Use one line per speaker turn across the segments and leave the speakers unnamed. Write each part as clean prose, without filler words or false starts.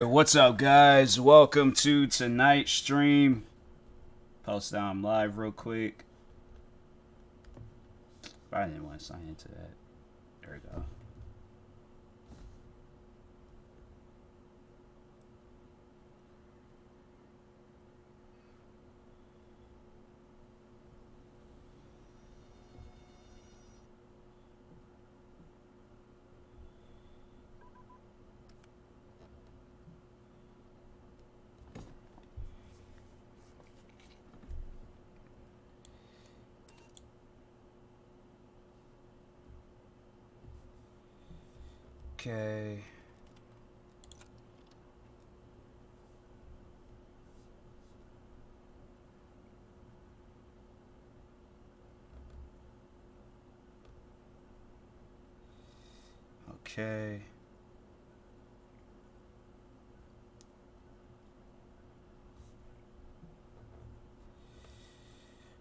What's up, guys? Welcome to tonight's stream. Post down live real quick. I didn't want to sign into that. There we go. Okay. Okay.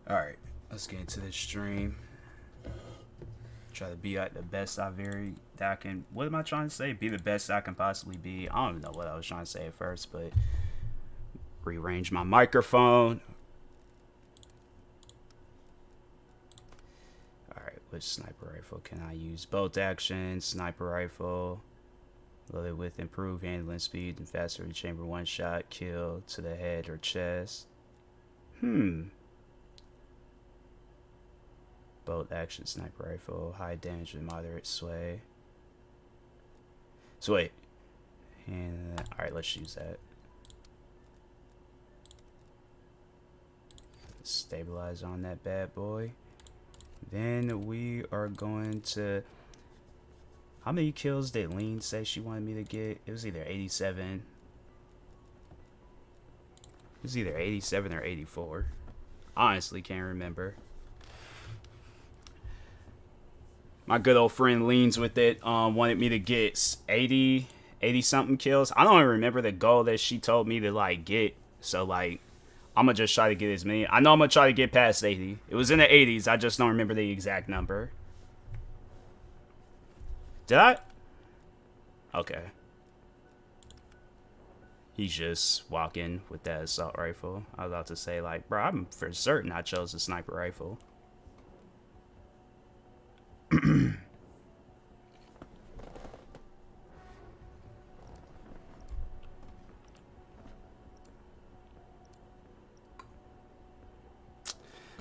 Alright, let's get into this stream. Try to be like the best that I can. What am I trying to say? Be the best I can possibly be. I don't even know what I was trying to say at first, but rearrange my microphone. Alright, which sniper rifle can I use? Bolt action, sniper rifle. Loaded with improved handling speed and faster chamber one shot kill to the head or chest. Bolt action sniper rifle, high damage with moderate sway. So wait. And alright, let's use that. Stabilize on that bad boy. Then we are going to. How many kills did Lean say she wanted me to get? It was either 87. It was either 87 or 84. Honestly, can't remember. My good old friend Leans with it wanted me to get 80 something kills. I don't even remember the goal that she told me to like get. So like, I'm gonna just try to get as many. I know I'm gonna try to get past 80. It was in the 80s. I just don't remember the exact number. Did I? Okay. He's just walking with that assault rifle. I was about to say, like, bro, I'm for certain I chose the sniper rifle.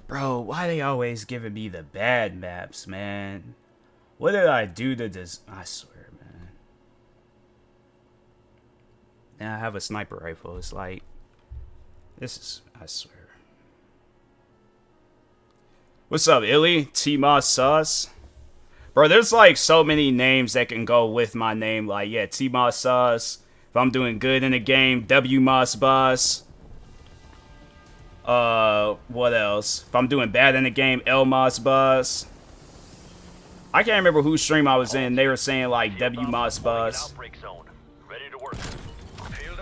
Bro, why they always giving me the bad maps, man? What did I do to this? I swear, man. And I have a sniper rifle. It's like, this is, I swear. What's up, Illy? TMossBoss? Bro, there's like so many names that can go with my name. Like, yeah, TMossBoss. If I'm doing good in the game, WMossBoss. What else? If I'm doing bad in the game, LMossBoss. I can't remember whose stream I was in. They were saying like WMossBoss.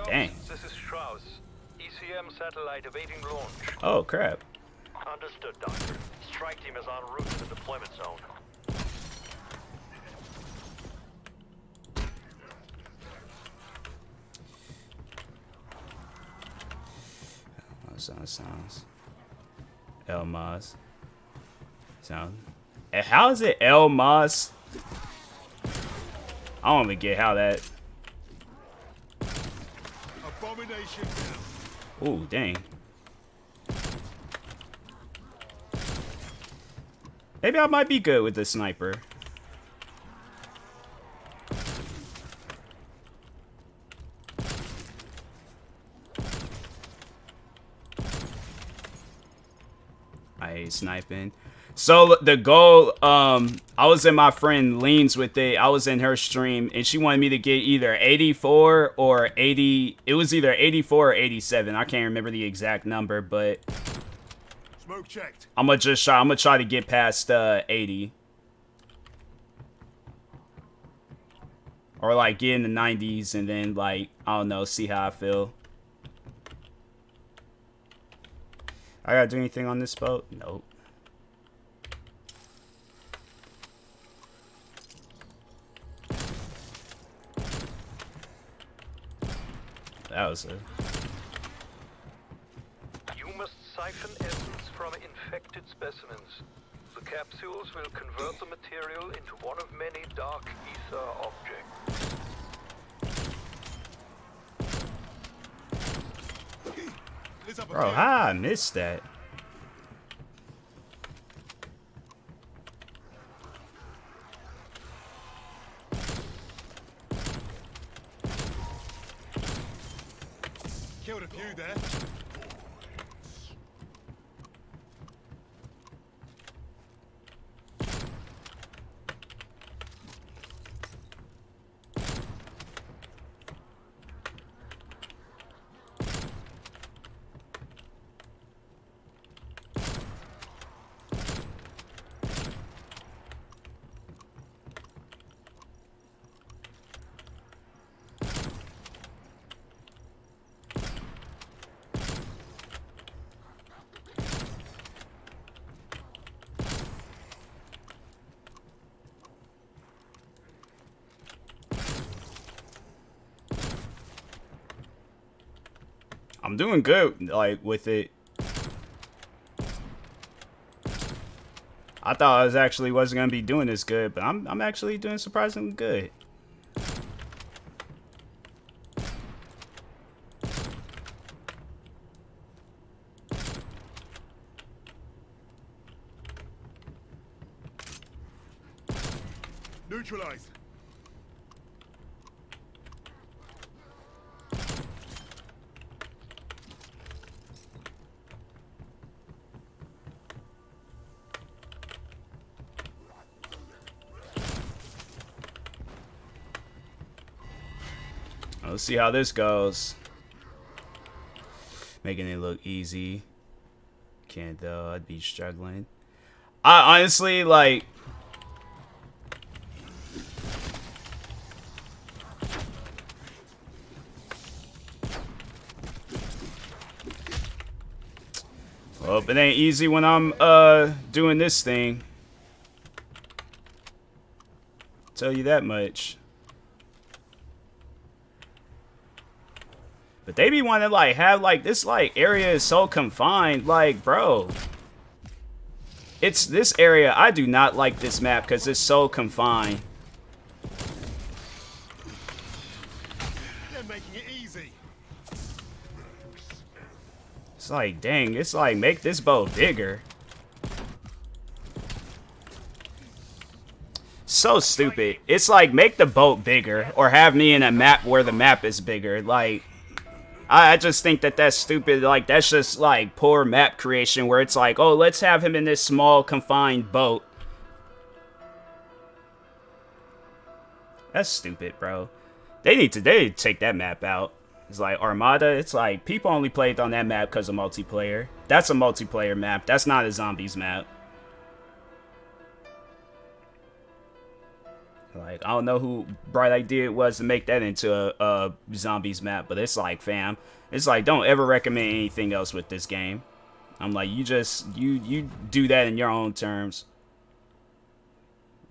Dang.
This is Strauss. ECM satellite awaiting launch.
Oh, crap.
Understood, Doctor. Strike team is en route to the deployment zone.
Sounds. Elmas. Sound. How is it Elmas? I don't even get how that.
Abomination.
Ooh, dang. Maybe I might be good with the sniper. I hate sniping. So the goal, I was in my friend Leans with it. I was in her stream, and she wanted me to get either 84 or 80. It was either 84 or 87. I can't remember the exact number, but
Smoke checked.
I'm gonna try to get past 80. Or like get in the 90s and then like, I don't know, see how I feel. I gotta do anything on this boat? Nope. that was a...
You must siphon essence from infected specimens. The capsules will convert the material into one of many dark ether objects.
Bro, how I missed that?
Killed a few there.
I'm doing good, like, with it. I thought I wasn't gonna be doing this good, but I'm actually doing surprisingly good.
Neutralized.
Let's see how this goes. Making it look easy. Can't though, I'd be struggling. I honestly, like... Well, it ain't easy when I'm, doing this thing. Tell you that much. But they be wanting to, like, have, like, this, like, area is so confined. Like, bro. It's this area. I do not like this map because it's so confined.
They're making it easy.
It's like, dang, it's like, make this boat bigger. So stupid. It's like, make the boat bigger or have me in a map where the map is bigger. Like... I just think that that's stupid. Like, that's just, like, poor map creation where it's like, oh, let's have him in this small, confined boat. That's stupid, bro. They need to take that map out. It's like, Armada, it's like, people only played on that map because of multiplayer. That's a multiplayer map. That's not a zombies map. Like, I don't know who bright idea it was to make that into a zombies map, but it's like, fam, it's like, don't ever recommend anything else with this game. I'm like, you do that in your own terms.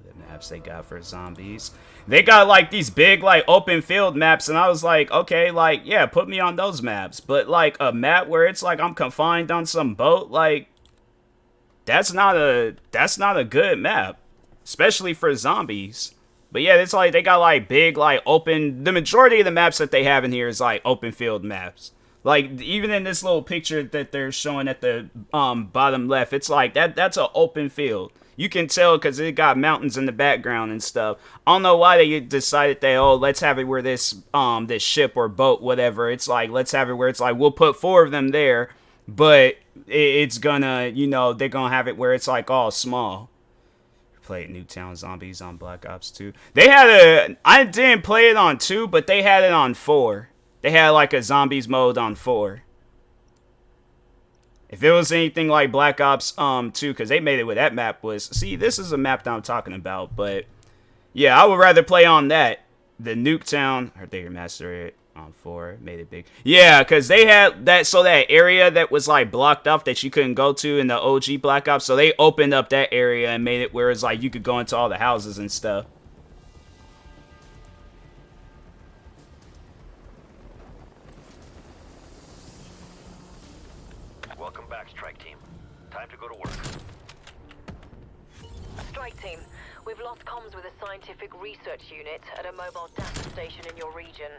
The maps they got for zombies. They got, like, these big, like, open field maps, and I was like, okay, like, yeah, put me on those maps. But, like, a map where it's like I'm confined on some boat, like, that's not a good map. Especially for zombies. But yeah, it's like, they got, like, big, like, open... The majority of the maps that they have in here is, like, open field maps. Like, even in this little picture that they're showing at the bottom left, it's like, that's an open field. You can tell because it got mountains in the background and stuff. I don't know why they decided that, oh, let's have it where this ship or boat, whatever, it's like, let's have it where it's like, we'll put 4 of them there, but it's gonna, you know, they're gonna have it where it's, like, all small. Played Nuketown Zombies on Black Ops 2. They had I didn't play it on 2, but they had it on 4. They had, like, a zombies mode on 4. If it was anything like Black Ops 2, because they made it with that map was... See, this is a map that I'm talking about, but... Yeah, I would rather play on that than Nuketown. Or they remastered it on 4. Made it big. Yeah, because they had that... So that area that was, like, blocked off that you couldn't go to in the OG Black Ops. So they opened up that area and made it where it's like you could go into all the houses and stuff.
back, Strike Team. Time to go to work.
Strike Team, we've lost comms with a scientific research unit at a mobile data station in your region.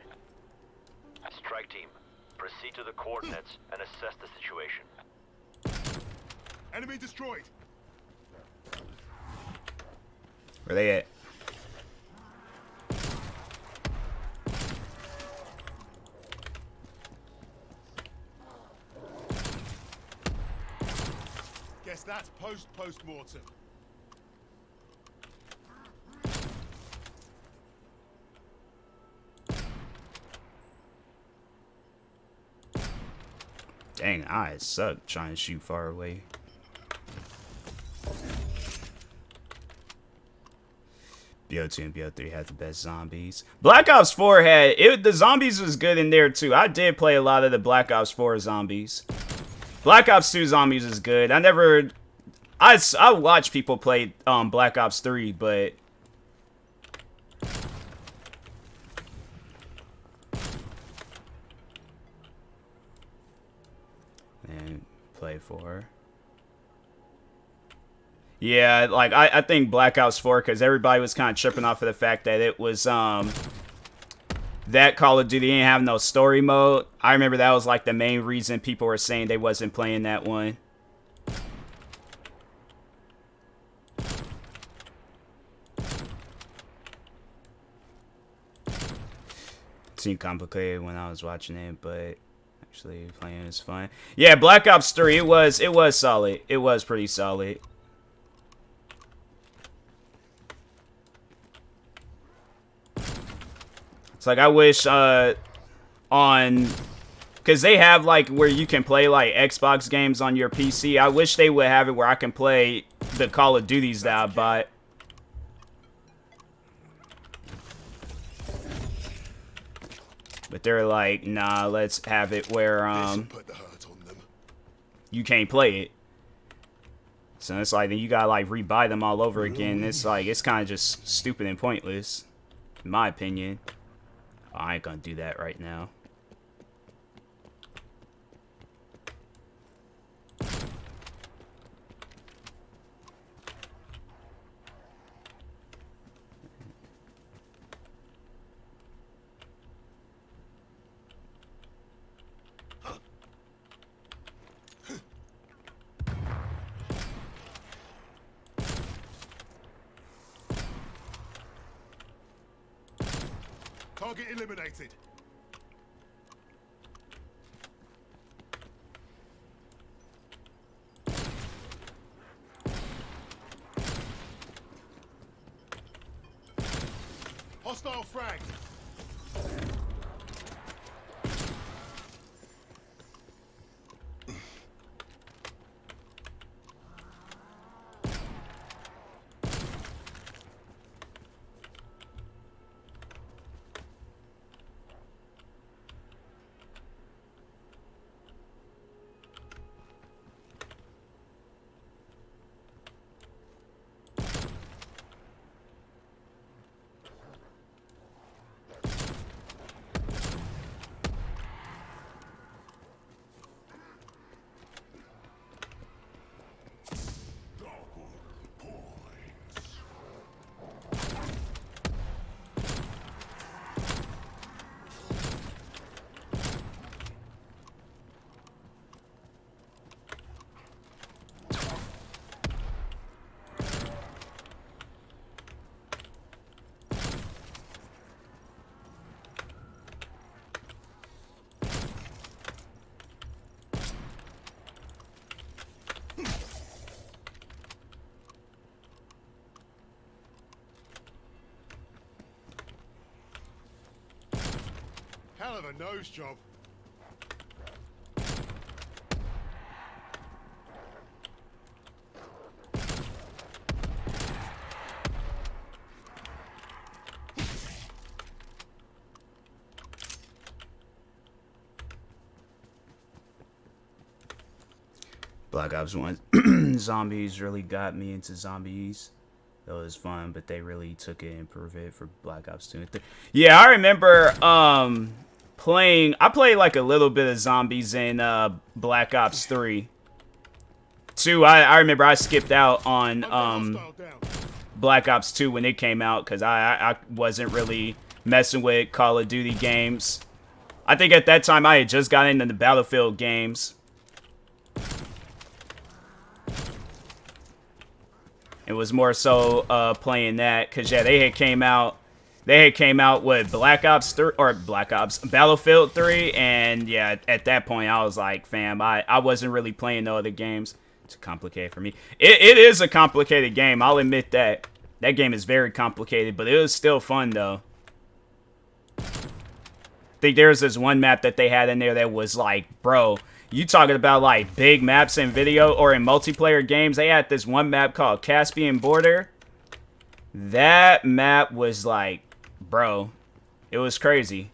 Strike Team, proceed to the coordinates and assess the situation.
Enemy destroyed.
Where they at?
Guess that's post-mortem.
Dang, I suck trying to shoot far away. BO2 and BO3 had the best zombies. Black Ops 4 had it. The zombies was good in there too. I did play a lot of the Black Ops 4 zombies. Black Ops 2 zombies is good. I watch people play Black Ops 3, but and play 4. Yeah, like I think Black Ops 4, because everybody was kind of tripping off of the fact that it was that Call of Duty didn't have no story mode. I remember that was like the main reason people were saying they wasn't playing that one. Seemed complicated when I was watching it, but actually playing is fun. Yeah, Black Ops 3, it was solid. It was pretty solid. It's like I wish on, because they have like where you can play like Xbox games on your PC. I wish they would have it where I can play the Call of Duties that I bought. But they're like, nah, let's have it where
Put the hurt on them.
you can't play it. So it's like then you gotta like rebuy them all over again. It's like it's kind of just stupid and pointless, in my opinion. Oh, I ain't gonna do that right now.
Target eliminated. Hostile frag. Hell of a nose job.
Black Ops 1 zombies really got me into zombies. It was fun, but they really took it and improved it for Black Ops 2 and 3. Yeah, I remember I played like a little bit of zombies in Black Ops 3. 2, I remember I skipped out on
Hostile down.
Black Ops 2 when it came out because I wasn't really messing with Call of Duty games. I think at that time I had just got into the Battlefield games. It was more so playing that because yeah, they had came out with Black Ops 3 or Battlefield 3, and yeah, at that point I was like, fam, I wasn't really playing no other games. It's complicated for me. It is a complicated game, I'll admit that. That game is very complicated, but it was still fun though. I think there's this one map that they had in there that was like, bro, you talking about like big maps in video or in multiplayer games. They had this one map called Caspian Border. That map was like, bro, it was crazy.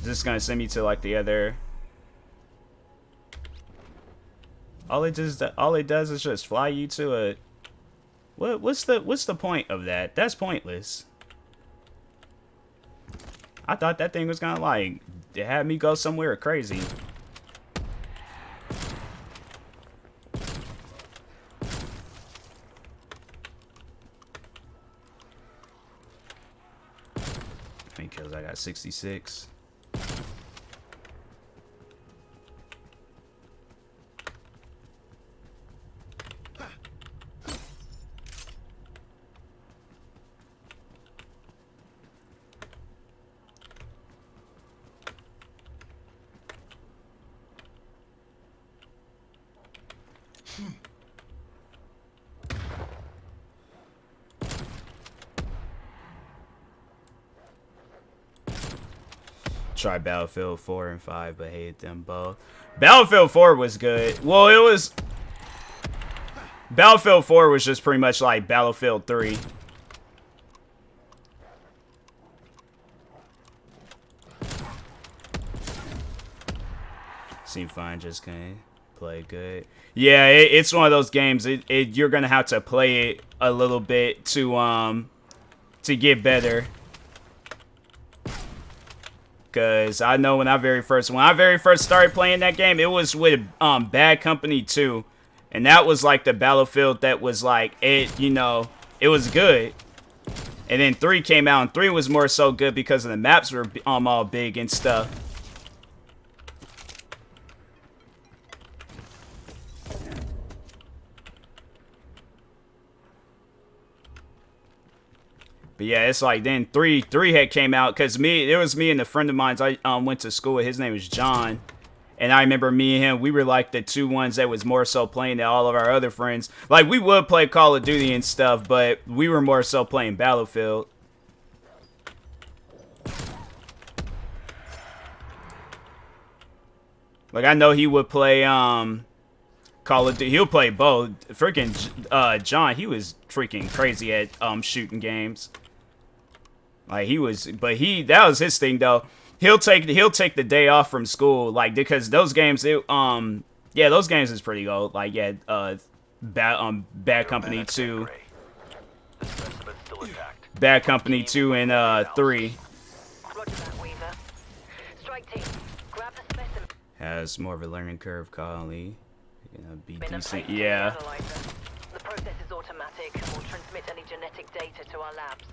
This is gonna send me to like the other. All it does is just fly you to a. What's the point of that? That's pointless. I thought that thing was gonna like have me go somewhere crazy. How many kills I got? 66. Tried Battlefield 4 and 5, but hated them both. Battlefield 4 was good. Well, it was... Battlefield 4 was just pretty much like Battlefield 3. Seemed fine, just can't play good. Yeah, it's one of those games. You're gonna have to play it a little bit to get better. Cause I know when I very first started playing that game, it was with Bad Company 2, and that was like the Battlefield that was like it, you know, it was good. And then 3 came out, and 3 was more so good because of the maps were all big and stuff. But yeah, it's like then 3 had came out because it was me and a friend of mine I went to school with. His name was John, and I remember me and him, we were like the 2 ones that was more so playing than all of our other friends. Like we would play Call of Duty and stuff, but we were more so playing Battlefield. Like I know he would play Call of Duty. He'll play both. Freaking John, he was freaking crazy at shooting games. Like he was, but that was his thing though. He'll take the day off from school, like because those games, yeah, those games is pretty old. Like yeah, Bad Company 2, Bad Company 2 and 3.
Roger that, Weaver. Strike team, grab the specimen.
Has more of a learning curve, Collie. Be
And
decent,
place
yeah.
the analyzer. The process is automatic and will transmit any genetic data to our labs.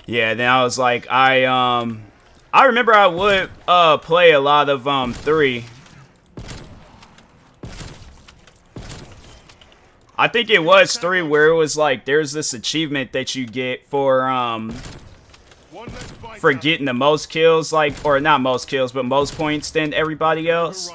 Yeah, then I was like, I remember I would play a lot of 3. I think it was 3 where it was like there's this achievement that you get for getting the most kills, like, or not most kills, but most points than everybody else.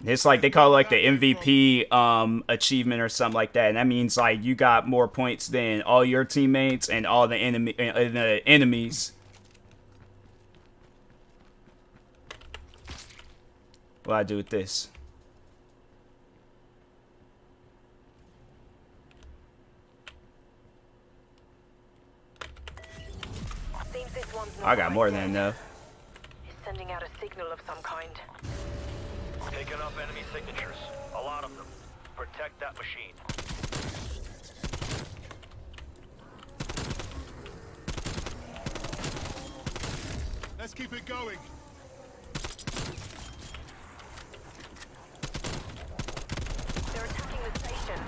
It's like they call it like the MVP achievement or something like that, and that means like you got more points than all your teammates and all the enemies. What do I do with this?
Seems this one's not
I got
quite
more
dead.
than enough.
It's sending out a signal of some kind.
Taking up enemy signatures. A lot of them. Protect that machine.
Let's keep it going.
They're attacking the station.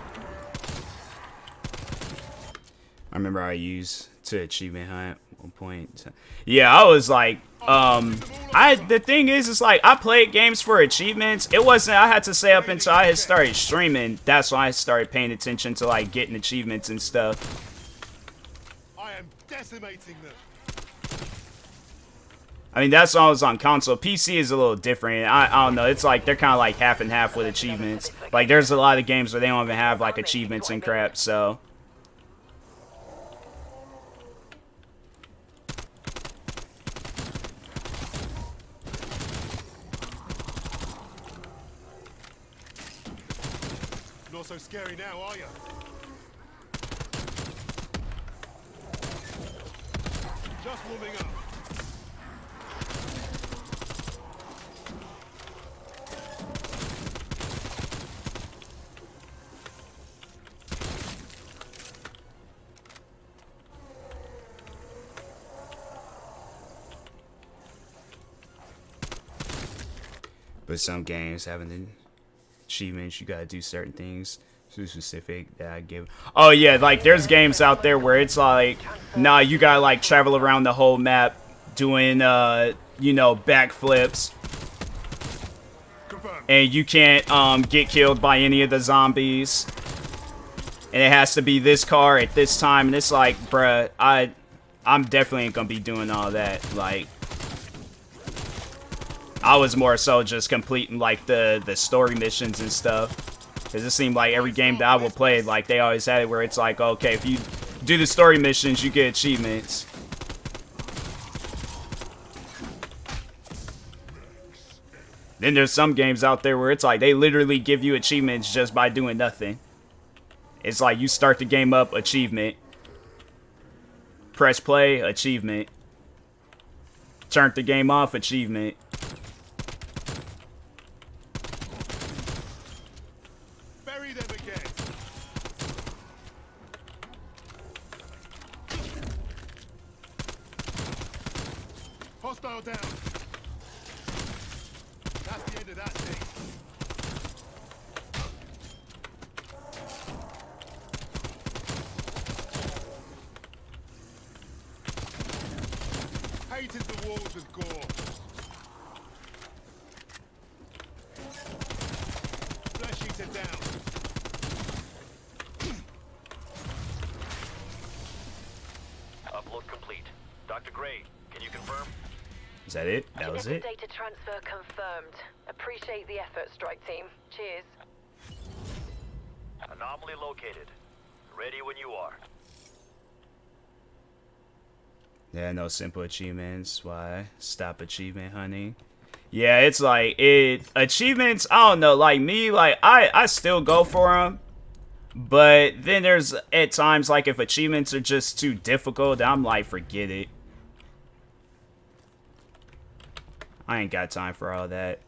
I remember I used to achievement hunt at one point. Yeah, I was like, the thing is like, I played games for achievements. It wasn't, I had to stay up until I had started streaming. That's when I started paying attention to, like, getting achievements and stuff.
I am decimating them.
I mean, that's when I was on console. PC is a little different. I don't know. It's like, they're kind of like half and half with achievements. Like, there's a lot of games where they don't even have, like, achievements and crap, so...
Not so scary now, are you? Just warming up.
But some games having achievements, you gotta do certain things. Too specific that I give. Oh yeah, like there's games out there where it's like, nah, you gotta like travel around the whole map doing you know, backflips.
Confirmed.
And you can't get killed by any of the zombies. And it has to be this car at this time, and it's like, bruh, I'm definitely ain't gonna be doing all that. Like, I was more so just completing like the story missions and stuff. Cause it seemed like every game that I would play, like they always had it where it's like, okay, if you do the story missions, you get achievements. Then there's some games out there where it's like they literally give you achievements just by doing nothing. It's like you start the game up, achievement. Press play, achievement. Turn the game off, achievement.
Bury them again. Hostile down. That's the end of that thing. Painted the walls with gore. Flesh eater down.
Upload complete. Dr. Gray, can you confirm?
Is that it? That was it?
Data transfer confirmed. Appreciate the effort, strike team. Cheers.
Anomaly located. Ready when you are.
Yeah, no simple achievements. Why? Stop achievement hunting. Yeah, it's like, achievements, I don't know, like me, like, I still go for them. But then there's, at times, like, if achievements are just too difficult, I'm like, forget it. I ain't got time for all that.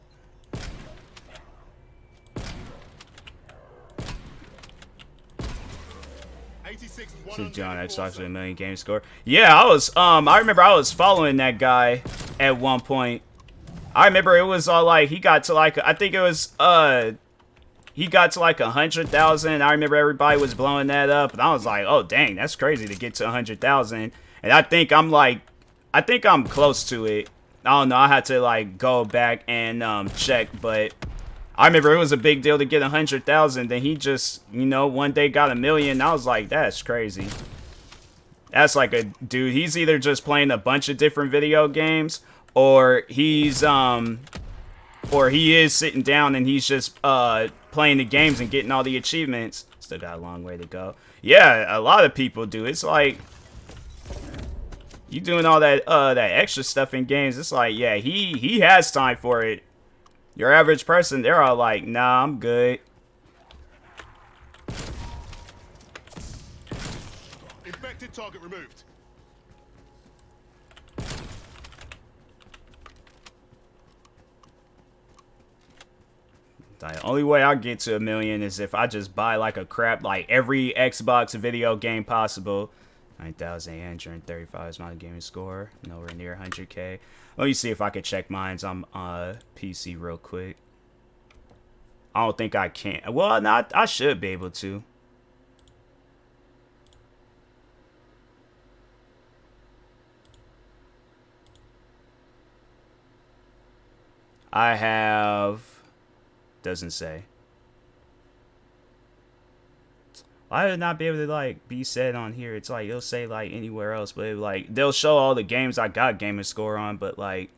So John Xbox with a million game score. Yeah, I remember I was following that guy at one point. I remember it was all like, he got to like, I think it was, he got to like 100,000. I remember everybody was blowing that up, and I was like, oh dang, that's crazy to get to 100,000. And I think I'm like, I think I'm close to it. I don't know, I had to like go back and check, but I remember it was a big deal to get 100,000. Then he just, you know, one day got 1 million. I was like, that's crazy. That's like a dude, he's either just playing a bunch of different video games, or he's or he is sitting down and he's just playing the games and getting all the achievements. Still got a long way to go. Yeah, a lot of people do. It's like, you doing all that that extra stuff in games, it's like, yeah, he has time for it. Your average person, they're all like, nah, I'm good.
Infected target removed.
The only way I get to 1 million is if I just buy like a crap, like every Xbox video game possible. 9,835 is my gaming score. Nowhere near 100K. Let me see if I could check mines on PC real quick. I don't think I can. Well, no, I should be able to. I have... Doesn't say. Why would it not be able to, like, be said on here? It's like, it'll say, like, anywhere else. But, like, they'll show all the games I got gamer score on. But, like,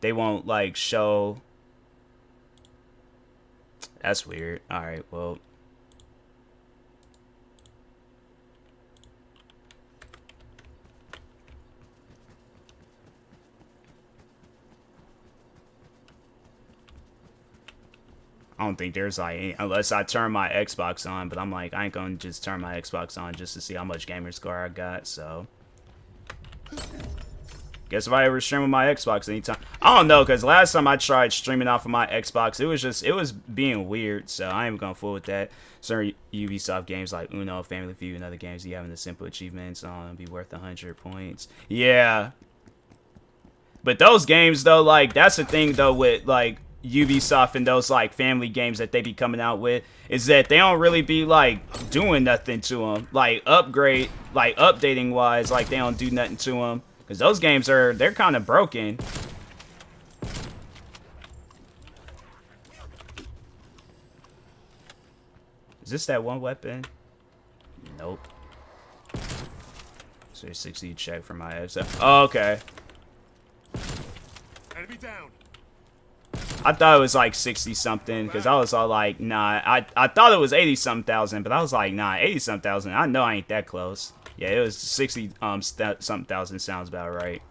they won't, like, show... That's weird. Alright, well... I don't think there's like any, unless I turn my Xbox on, but I'm like, I ain't gonna just turn my Xbox on just to see how much gamer score I got, so. Guess if I ever stream with my Xbox anytime. I don't know, because last time I tried streaming off of my Xbox, it was being weird, so I ain't gonna fool with that. Certain Ubisoft games like Uno, Family Feud, and other games, you having the simple achievements be worth 100 points. Yeah. But those games, though, like, that's the thing, though, with, like, Ubisoft and those like family games that they be coming out with is that they don't really be like doing nothing to them, like updating wise, like they don't do nothing to them because those games they're kind of broken. Is this that one weapon? Nope. So 60 check for my F. Oh, okay.
Enemy down.
I thought it was like 60 something because I was all like, nah. I thought it was 80 something thousand, but I was like, nah, 80 something thousand. I know I ain't that close. Yeah, it was 60 something thousand. Sounds about right.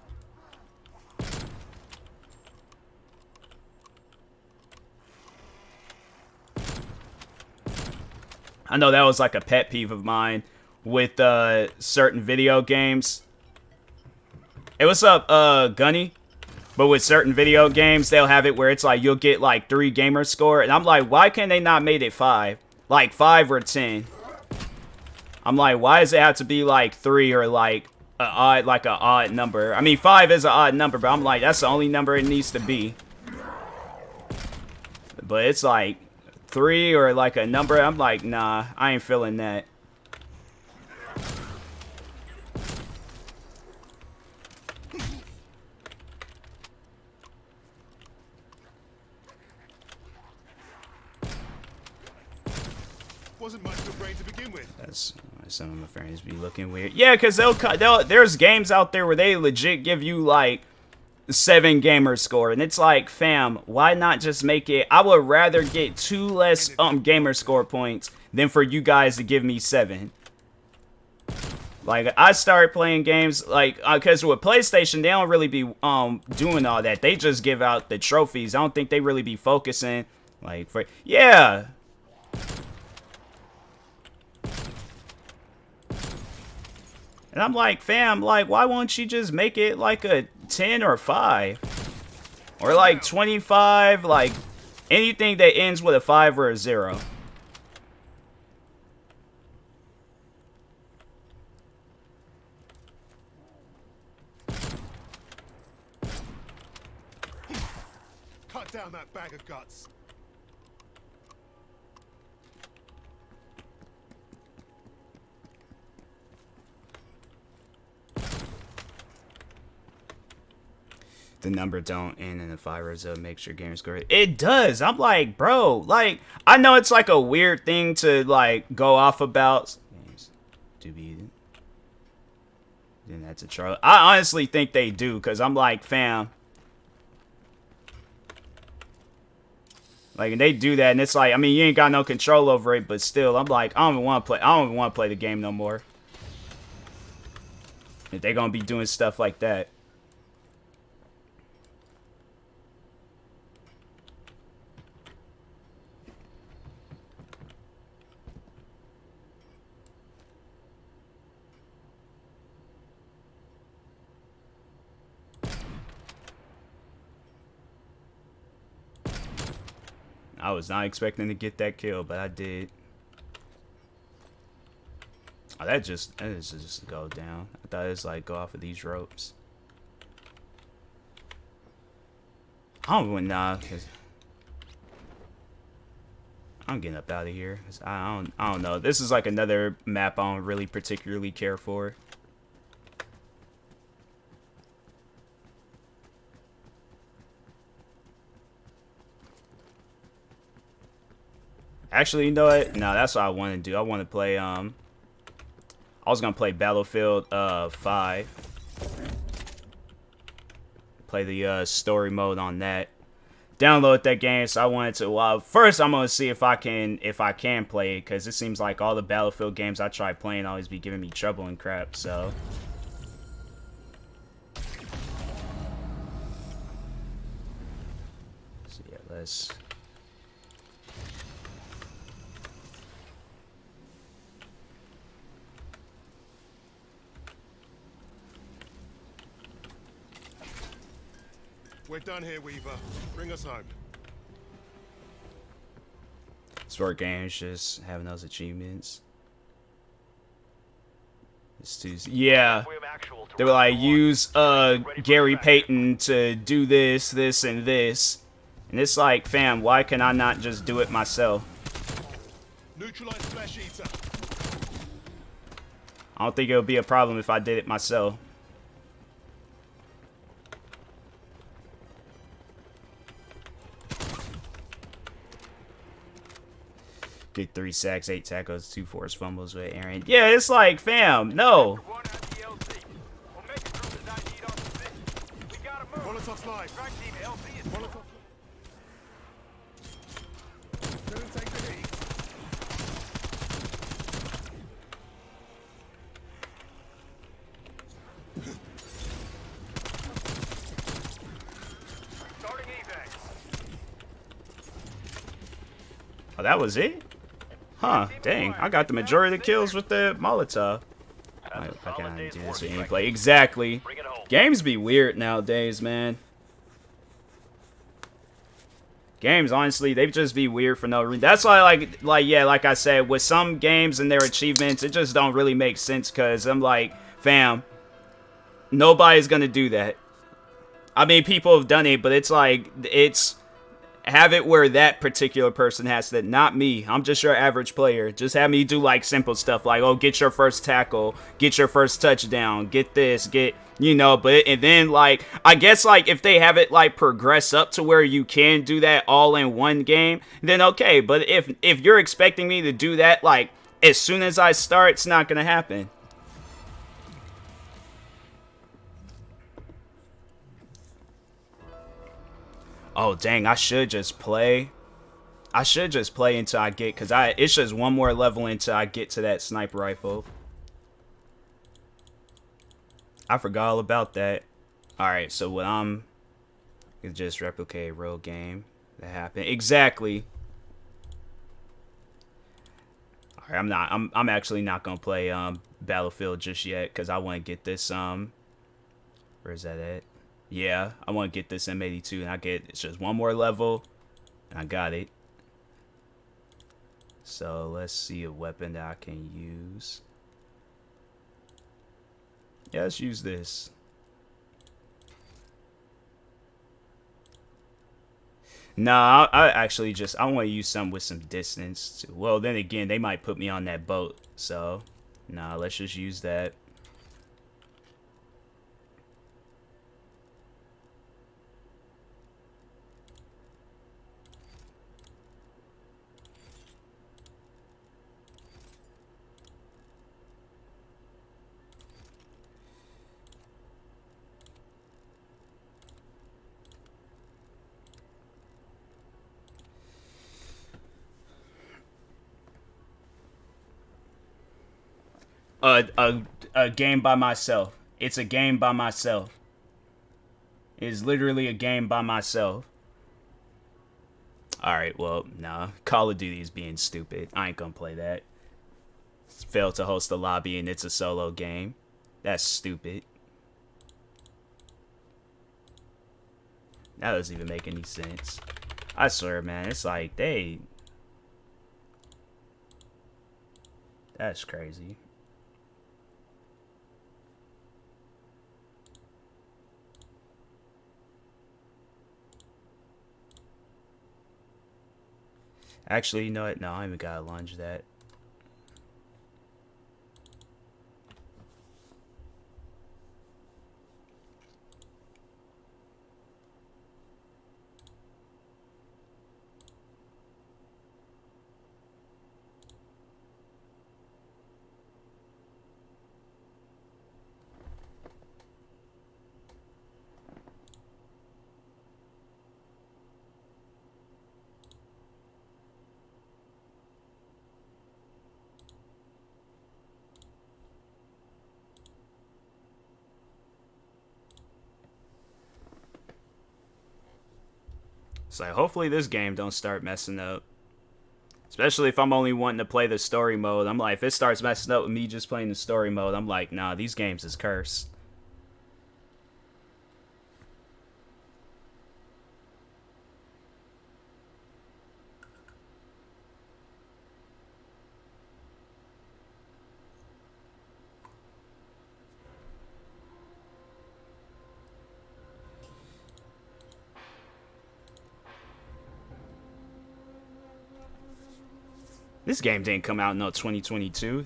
I know that was like a pet peeve of mine with certain video games. Hey, what's up, Gunny? But with certain video games, they'll have it where it's like you'll get like 3 gamer score. And I'm like, why can't they not made it 5? Like 5 or 10. I'm like, why does it have to be like 3 or like an odd number? I mean, 5 is an odd number, but I'm like, that's the only number it needs to be. But it's like 3 or like a number. I'm like, nah, I ain't feeling that.
Wasn't much of a brain to begin with.
That's why some of my friends be looking weird. Yeah, because there's games out there where they legit give you like 7 gamer score, and it's like, fam, why not just make it? I would rather get 2 less gamer score points than for you guys to give me 7. Like, I started playing games like because with PlayStation they don't really be doing all that. They just give out the trophies. I don't think they really be focusing like for yeah. And I'm like, fam, like, why won't you just make it like a 10 or 5? Or like 25, like, anything that ends with a 5 or a 0.
Cut down that bag of guts.
The number don't end in a 5 or 0 makes your game score. It does. I'm like, bro, like, I know it's like a weird thing to like go off about. To be, then that's a troll. I honestly think they do, because I'm like, fam. Like, and they do that, and it's like, I mean, you ain't got no control over it, but still, I'm like, I don't even want to play the game no more. If they gonna be doing stuff like that. I was not expecting to get that kill, but I did. Oh, that is just go down. I thought it was like go off of these ropes. I don't nah, cause I'm getting up out of here. I don't know. This is like another map I don't really particularly care for. Actually, you know what? No, that's what I want to do. I want to play I was gonna play Battlefield 5. Play the story mode on that. Download that game, so I wanted to. Well, first I'm gonna see if I can play it, because it seems like all the Battlefield games I try playing always be giving me trouble and crap. So yeah, let's.
We're done here, Weaver. Bring us home.
Sport games, just having those achievements. It's too, yeah. They were like, use Gary Payton to do this, this, and this. And it's like, fam, why can I not just do it myself?
Neutralize Flash Eater.
I don't think it would be a problem if I did it myself. Did 3 sacks, 8 tackles, 2 forced fumbles with Aaron. Yeah, it's like, fam, no.
Molotov's live. Molotov. Don't take the heat.
Starting evac.
Oh, that was it? Huh, dang. I got the majority of the kills with the Molotov. I can't do this with gameplay. Exactly. Games be weird nowadays, man. Games, honestly, they just be weird for no reason. That's why, yeah, like I said, with some games and their achievements, it just don't really make sense, because I'm like, fam, nobody's gonna do that. I mean, people have done it, but it's like, have it where that particular person has to, not me. I'm just your average player. Just have me do like simple stuff like, oh, get your first tackle, get your first touchdown, get this, get, you know, but, and then like, I guess like if they have it like progress up to where you can do that all in one game, then okay. But if you're expecting me to do that like as soon as I start, it's not gonna happen. Oh, dang, I should just play. I should just play until I get, because it's just one more level until I get to that sniper rifle. I forgot all about that. Alright, so what I'm gonna just replicate a real game that happened. Exactly. Alright, I'm actually not gonna play Battlefield just yet, because I want to get this where's that at? Yeah, I want to get this M82, and it's just one more level, and I got it. So let's see a weapon that I can use. Yeah, let's use this. Nah, I actually I want to use something with some distance. Well, then again, they might put me on that boat, so nah, let's just use that. A game by myself. It's a game by myself. It's literally a game by myself. Alright, well, nah. Call of Duty is being stupid. I ain't gonna play that. Failed to host a lobby and it's a solo game. That's stupid. That doesn't even make any sense. I swear, man. It's like, that's crazy. Actually, you know what? No, I even gotta lunge that. It's like, hopefully this game don't start messing up. Especially if I'm only wanting to play the story mode. I'm like, if it starts messing up with me just playing the story mode, I'm like, nah, these games is cursed. This game didn't come out until 2022.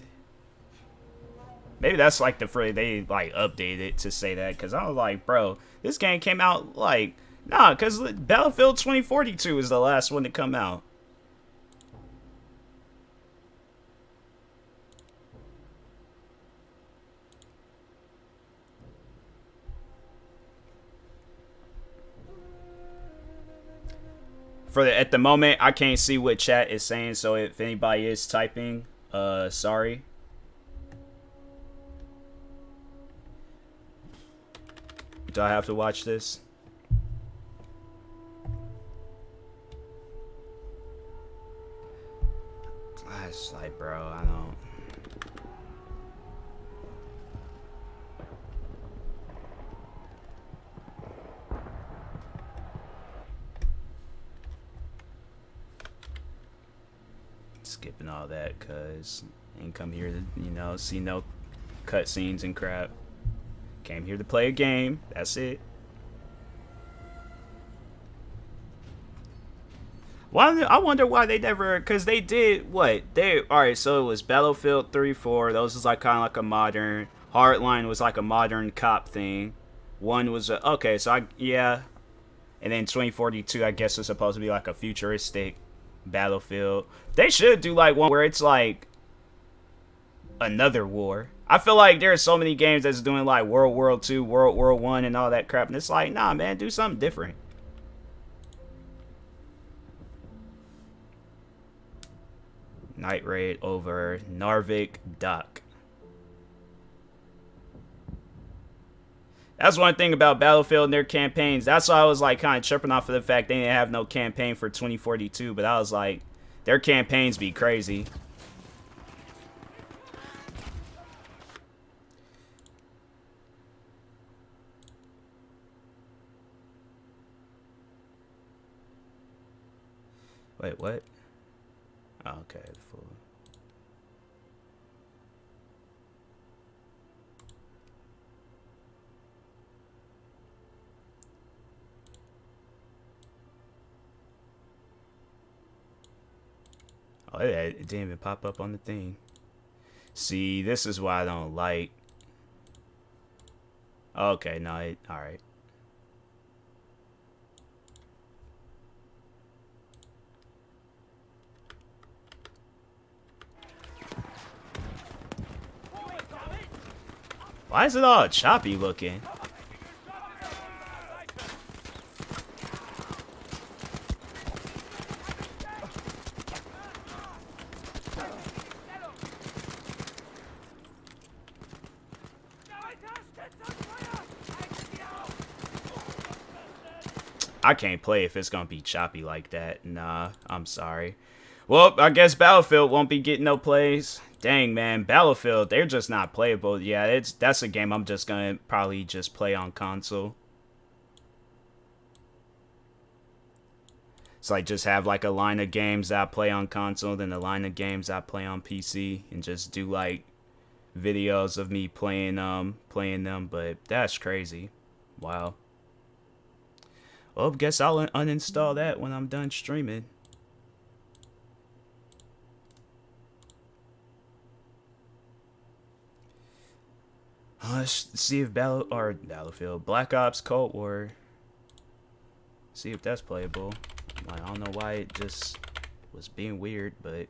Maybe that's like the phrase they like updated it to say that, because I was like, bro, this game came out like, nah, because Battlefield 2042 is the last one to come out. At the moment, I can't see what chat is saying, so if anybody is typing, sorry. Do I have to watch this? It's like, bro, I don't. Skipping all that, cause I ain't come here to, you know, see no cutscenes and crap. Came here to play a game. That's it. Well, I wonder why they never, cause they did what they. All right, so it was Battlefield 3, 4. Those was like kind of like a modern. Hardline was like a modern cop thing. One was okay, so yeah, and then 2042 I guess is supposed to be like a futuristic Battlefield. They should do like one where it's like another war. I feel like there are so many games that's doing like World War II, World War I, and all that crap, and it's like, nah, man, do something different. Night raid over Narvik Dock. That's one thing about Battlefield and their campaigns. That's why I was like kind of tripping off of the fact they didn't have no campaign for 2042. But I was like, their campaigns be crazy. Wait, what? Oh, okay, full. Oh, it didn't even pop up on the thing. See, this is why I don't like. Okay, no, all right. Why is it all choppy looking? I can't play if it's gonna be choppy like that. Nah, I'm sorry. Well, I guess Battlefield won't be getting no plays. Dang, man, Battlefield, they're just not playable. Yeah, that's a game I'm just gonna probably just play on console. It's like just have like a line of games that I play on console, then a line of games I play on PC, and just do like videos of me playing them. But that's crazy. Wow. Well, guess I'll uninstall that when I'm done streaming. Let's see if Battlefield, Black Ops Cold War. See if that's playable. Like, I don't know why it just was being weird, but.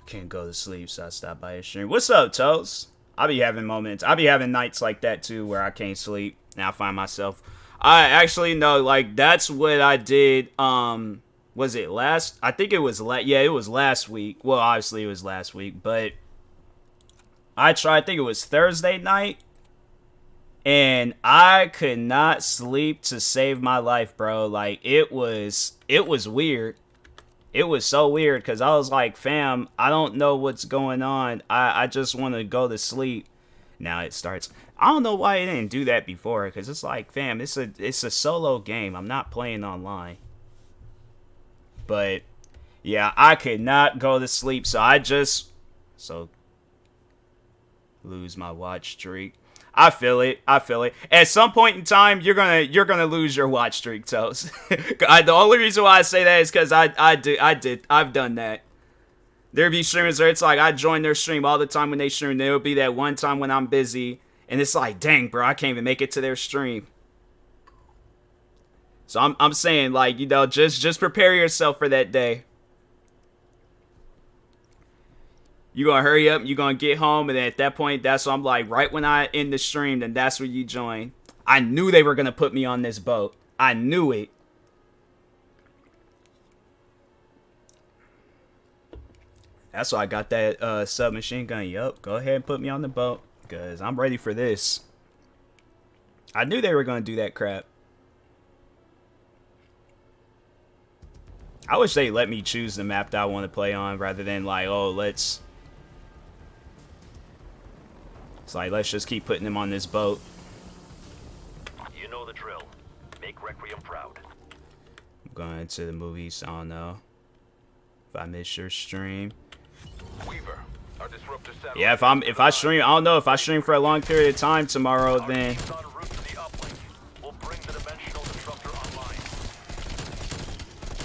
Can't go to sleep, so I stopped by his stream. What's up, Toast? I be having moments. I be having nights like that too, where I can't sleep, and I find myself. I actually know, like that's what I did. Was it last? I think it was yeah, it was last week. Well, obviously it was last week, but I tried. I think it was Thursday night, and I could not sleep to save my life, bro. Like it was weird. It was so weird because I was like, fam, I don't know what's going on. I just want to go to sleep. Now it starts. I don't know why it didn't do that before because it's like, fam, it's a solo game. I'm not playing online. But yeah, I could not go to sleep. So I just lose my watch streak. I feel it. At some point in time, you're gonna lose your watch streak, Toast. The only reason why I say that is because I've done that. There be streamers where it's like I join their stream all the time when they stream. There'll be that one time when I'm busy, and it's like, dang, bro, I can't even make it to their stream. So I'm saying, like, you know, just prepare yourself for that day. You're going to hurry up, you're going to get home, and then at that point, that's when I'm like, right when I end the stream, then that's when you join. I knew they were going to put me on this boat. I knew it. That's why I got that submachine gun. Yup, go ahead and put me on the boat, because I'm ready for this. I knew they were going to do that crap. I wish they let me choose the map that I want to play on, rather than like, oh, let's... It's like, let's just keep putting them on this boat.
You know the drill. Make Requiem proud.
I'm going to the movies. I don't know if I miss your stream.
Weaver, our disruptor satellite.
Yeah, if I stream, I don't know if I stream for a long period of time tomorrow, then.
We'll bring the dimensional disruptor online.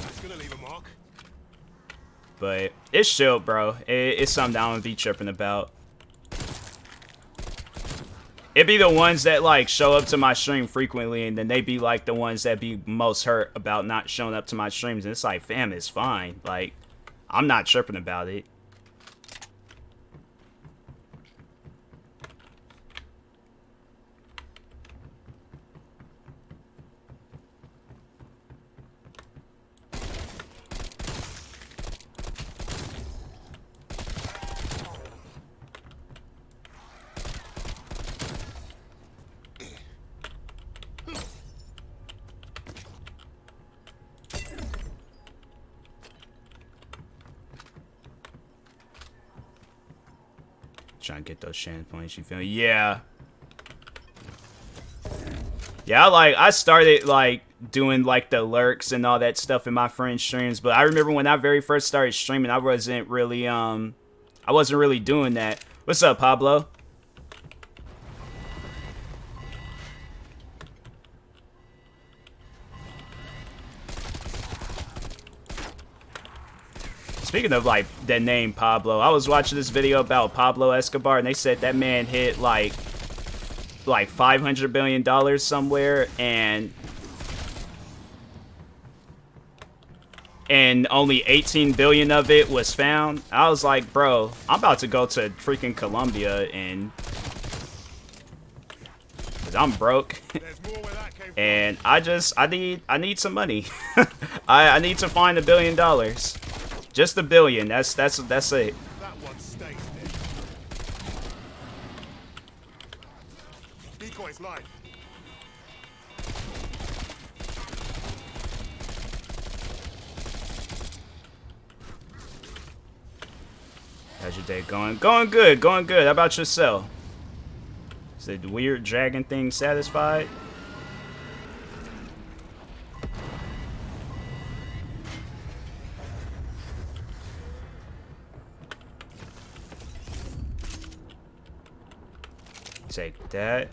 That's gonna leave a mark.
But it's chill, bro. It's something I don't be tripping about. It be the ones that like show up to my stream frequently, and then they be like the ones that be most hurt about not showing up to my streams. And it's like, fam, it's fine. Like, I'm not tripping about it. Trying to get those Shannon points, you feel me? Yeah. Yeah, I started, like, doing, like, the lurks and all that stuff in my friends' streams, but I remember when I very first started streaming, I wasn't really doing that. What's up, Pablo? Speaking of, like, the name Pablo, I was watching this video about Pablo Escobar, and they said that man hit, like $500 billion somewhere, and only 18 billion of it was found. I was like, bro, I'm about to go to freaking Colombia, and... 'cause I'm broke. And I need some money. I need to find $1 billion. Just $1 billion. That's it.
That one stays dead. Decoy's live.
How's your day going? Going good, going good. How about yourself? Is the weird dragon thing satisfied? Take that.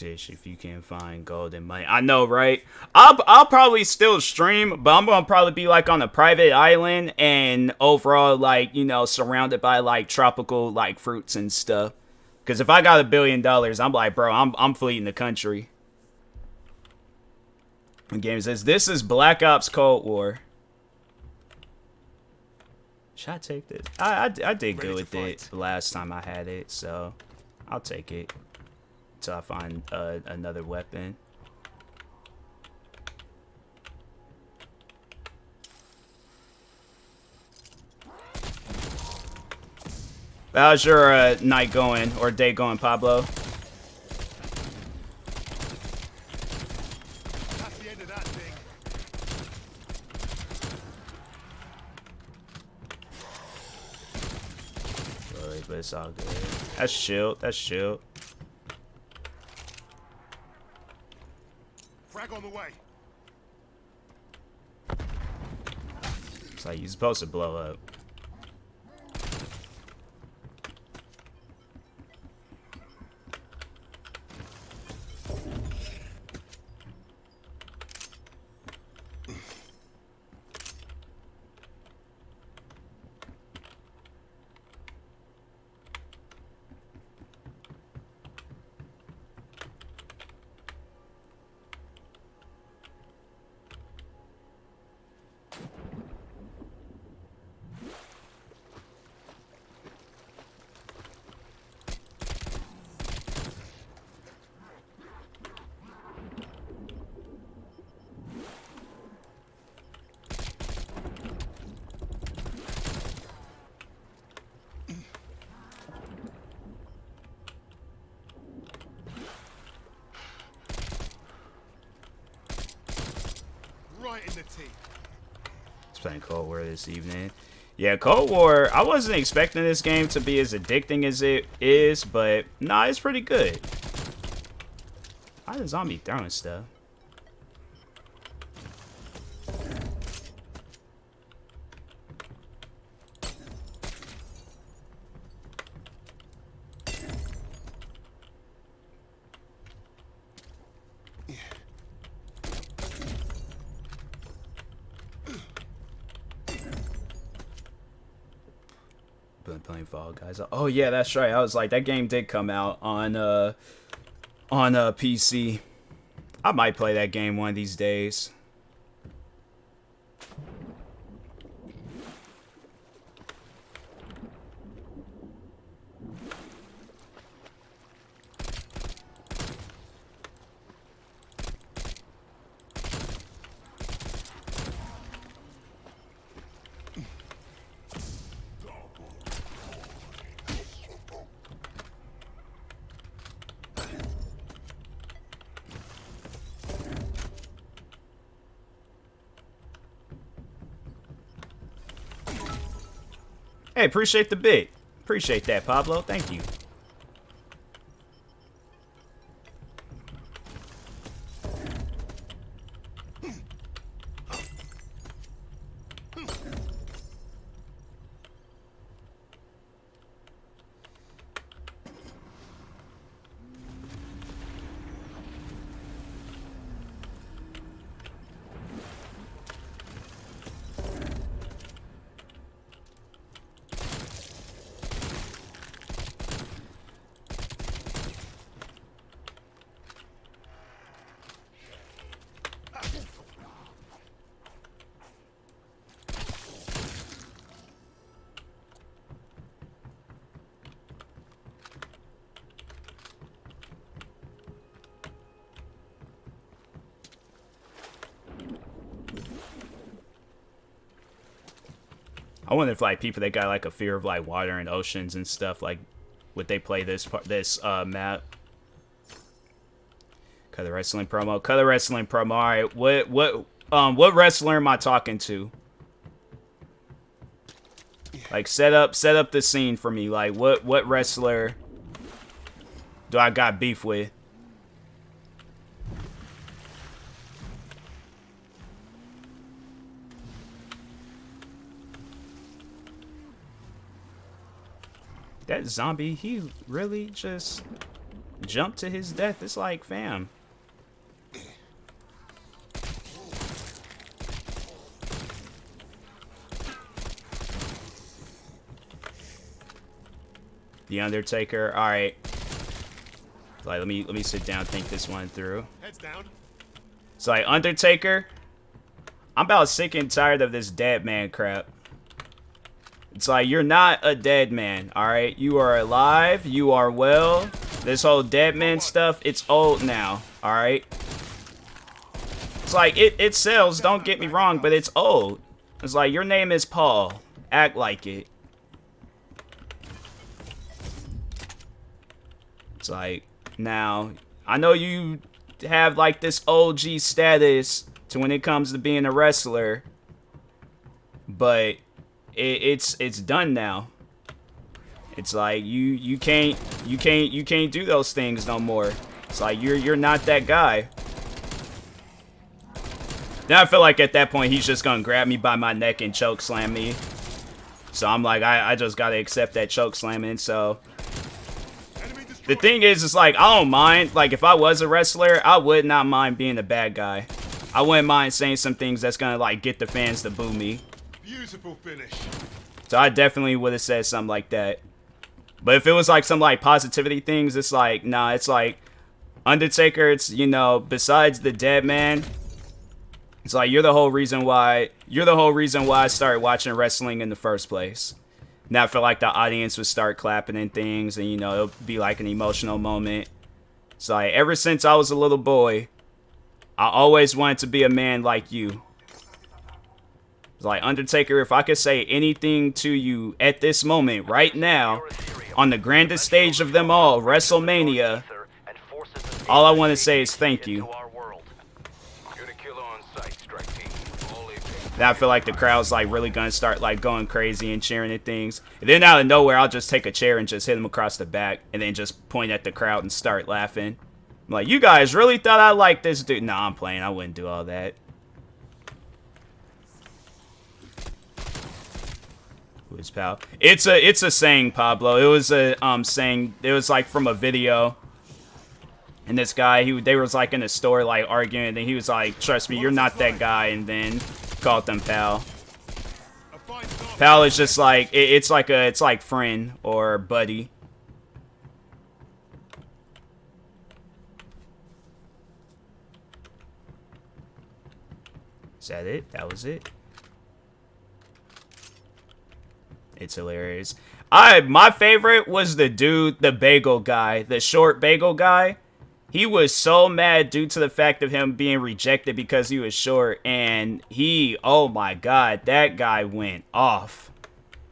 If you can find gold and money, I know, right? I'll probably still stream, but I'm gonna probably be like on a private island and overall, like, you know, surrounded by like tropical like fruits and stuff. Because if I got $1 billion, I'm like, bro, I'm fleeing the country. The game says this is Black Ops Cold War. Should I take this? I did good with it the last time I had it, so I'll take it until I find another weapon. How's your night going or day going, Pablo?
That's the end of that thing.
Sorry, but it's all good. That's shield. That's shield.
Frag on the way.
It's like you're supposed to blow up.
Right in the teeth.
It's playing Cold War this evening. Yeah, Cold War, I wasn't expecting this game to be as addicting as it is, but nah, it's pretty good. Why is zombie throwing stuff? Been playing Fall Guys. Oh yeah, that's right. I was like, that game did come out on PC. I might play that game one of these days. Hey, appreciate the bit. Appreciate that, Pablo. Thank you. I wonder if like people that got like a fear of like water and oceans and stuff, like would they play this map? Cut the wrestling promo. Cut the wrestling promo. All right, what wrestler am I talking to? Like, set up the scene for me. Like, what wrestler do I got beef with? That zombie, he really just jumped to his death. It's like, fam. The Undertaker. All right. Like, let me sit down, think this one through.
Heads down.
It's like, Undertaker, I'm about sick and tired of this dead man crap. It's like, you're not a dead man, all right? You are alive. You are well. This whole dead man stuff, it's old now, all right? It's like, it sells, don't get me wrong, but it's old. It's like, your name is Paul. Act like it. It's like, now, I know you have like this OG status to when it comes to being a wrestler, but it's done now. It's like you can't do those things no more. It's like you're not that guy. Then I feel like at that point he's just gonna grab me by my neck and choke slam me. So I'm like, I just gotta accept that choke slamming. So the thing is, it's like, I don't mind. Like, if I was a wrestler, I would not mind being a bad guy. I wouldn't mind saying some things that's gonna, like, get the fans to boo me.
Beautiful finish.
So I definitely would have said something like that. But if it was, like, some, like, positivity things, it's like, nah, it's like, Undertaker, it's, you know, besides the dead man, it's like, you're the whole reason why I started watching wrestling in the first place. Now I feel like the audience would start clapping and things, and, you know, it'll be like an emotional moment. It's like, ever since I was a little boy, I always wanted to be a man like you. It's like, Undertaker, if I could say anything to you at this moment, right now, on the grandest stage of them all, WrestleMania, all I want to say is thank you. Now I feel like the crowd's like really gonna start like going crazy and cheering and things. And then out of nowhere, I'll just take a chair and just hit him across the back and then just point at the crowd and start laughing. I'm like, you guys really thought I liked this dude? Nah, I'm playing. I wouldn't do all that. Who is Pal? It's a saying, Pablo. It was a saying. It was like from a video. And this guy, they was like in a store like arguing, and then he was like, "Trust me, you're not that guy," and then called them Pal. Pal is just like it's like friend or buddy. Is that it? That was it. It's hilarious. My favorite was the dude, the bagel guy, the short bagel guy. He was so mad due to the fact of him being rejected because he was short. And oh my god, that guy went off.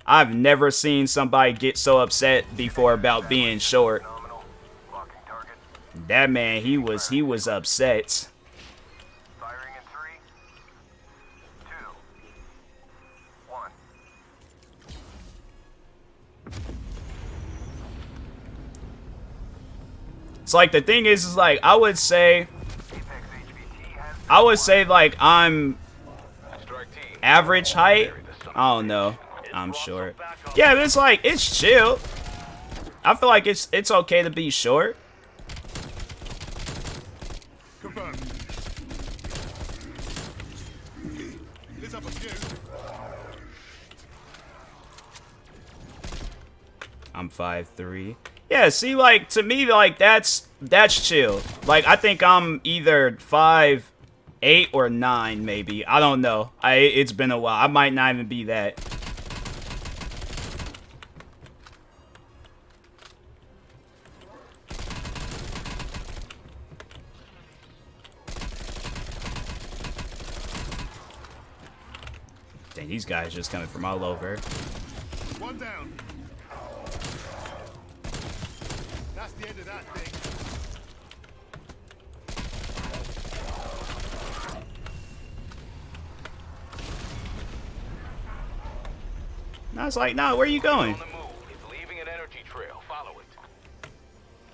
I've never seen somebody get so upset before about being short. That man, he was upset.
Firing in 3, 2, 1.
It's like the thing is like I would say like I'm average height. I don't know. I'm short. Yeah, but it's like it's chill. I feel like it's okay to be short.
Confirmed. This up a few.
I'm 5'3". Yeah, see, like, to me, like, that's chill. Like, I think I'm either 5'8" or 9, maybe. I don't know. It's been a while. I might not even be that. Dang, these guys just coming from all over.
One down. That's the end of that thing.
was like, nah, where you going?
On the move. He's leaving an energy trail. Follow it.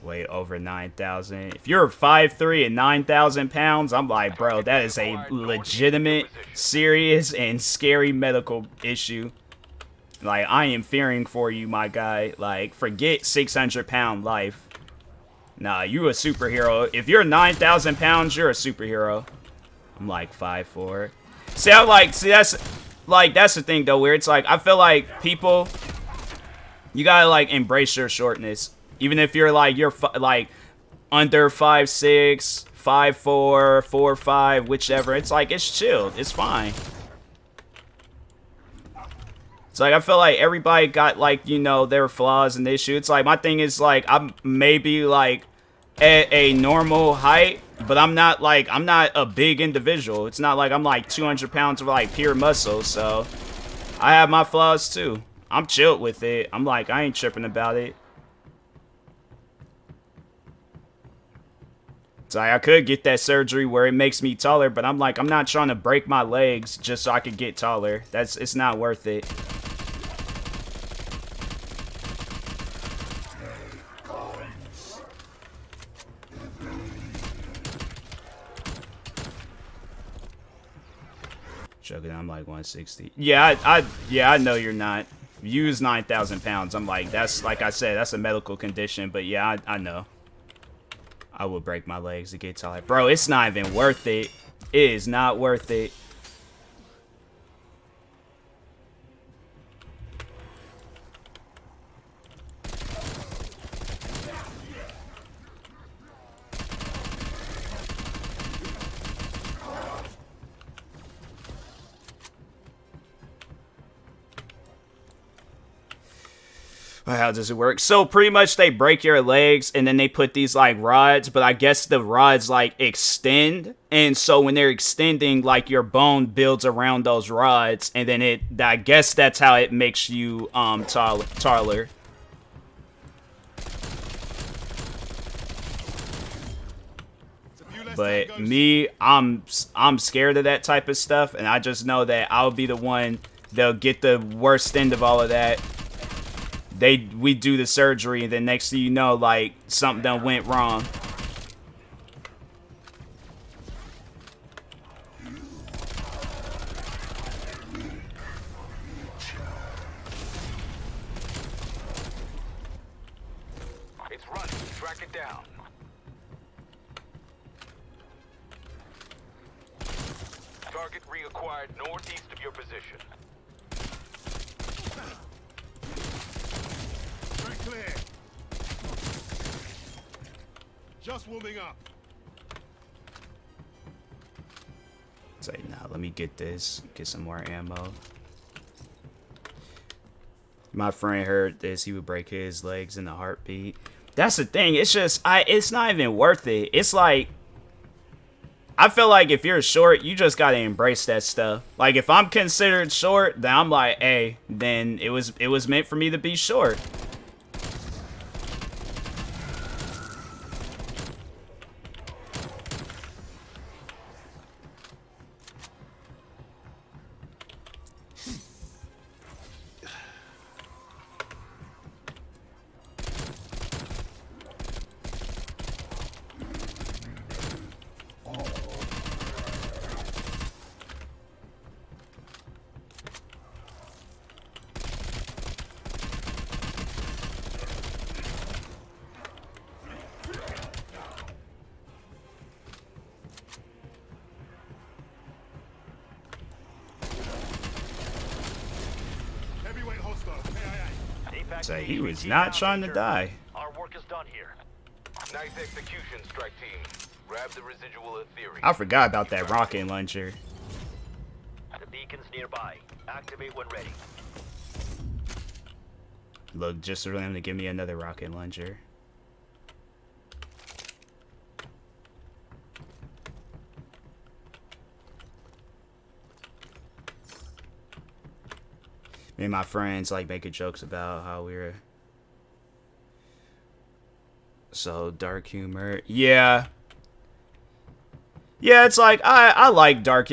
Way over 9,000. If you're 5'3" and 9,000 pounds, I'm like, bro, that is a legitimate, serious, and scary medical issue. Like, I am fearing for you, my guy. Like, forget 600-pound life. Nah, you a superhero. If you're 9,000 pounds, you're a superhero. I'm like 5'4". See, that's the thing though, where it's like, I feel like people, you gotta like embrace your shortness, even if you're like like under 5'6", 5'4", 4'5", whichever. It's like, it's chill, it's fine. It's like, I feel like everybody got like, you know, their flaws and issues. It's like, my thing is like, I'm maybe like at a normal height, but I'm not a big individual. It's not like I'm like 200 pounds of like pure muscle, so I have my flaws too. I'm chilled with it. I'm like, I ain't tripping about it. It's like, I could get that surgery where it makes me taller, but I'm like, I'm not trying to break my legs just so I could get taller. It's not worth it. Chugging, I'm like 160. Yeah, I know you're not. Use 9,000 pounds. I'm like, that's, like I said, that's a medical condition. But yeah, I know. I would break my legs to get taller. Bro, it's not even worth it. It is not worth it. How does it work? So pretty much they break your legs and then they put these like rods, but I guess the rods like extend, and so when they're extending, like your bone builds around those rods, and then I guess that's how it makes you taller. But me, I'm scared of that type of stuff, and I just know that I'll be the one that'll get the worst end of all of that. We do the surgery, and then next thing you know, like, something done went wrong.
It's running. Track it down. Target reacquired northeast of your position.
Clear. Just warming up.
Say, nah, let me get this. Get some more ammo. My friend heard this. He would break his legs in a heartbeat. That's the thing. It's just, it's not even worth it. It's like, I feel like if you're short, you just gotta embrace that stuff. Like, if I'm considered short, then I'm like, hey, then it was meant for me to be short. So he was not trying to die.
Our work is done here.
Nice execution, strike team. Grab the residual ethereum.
I forgot about that rocket launcher.
The beacon's nearby. Activate when ready.
Look, just for them to give me another rocket launcher. Me and my friends like making jokes about how we're so dark humor. Yeah, it's like I like dark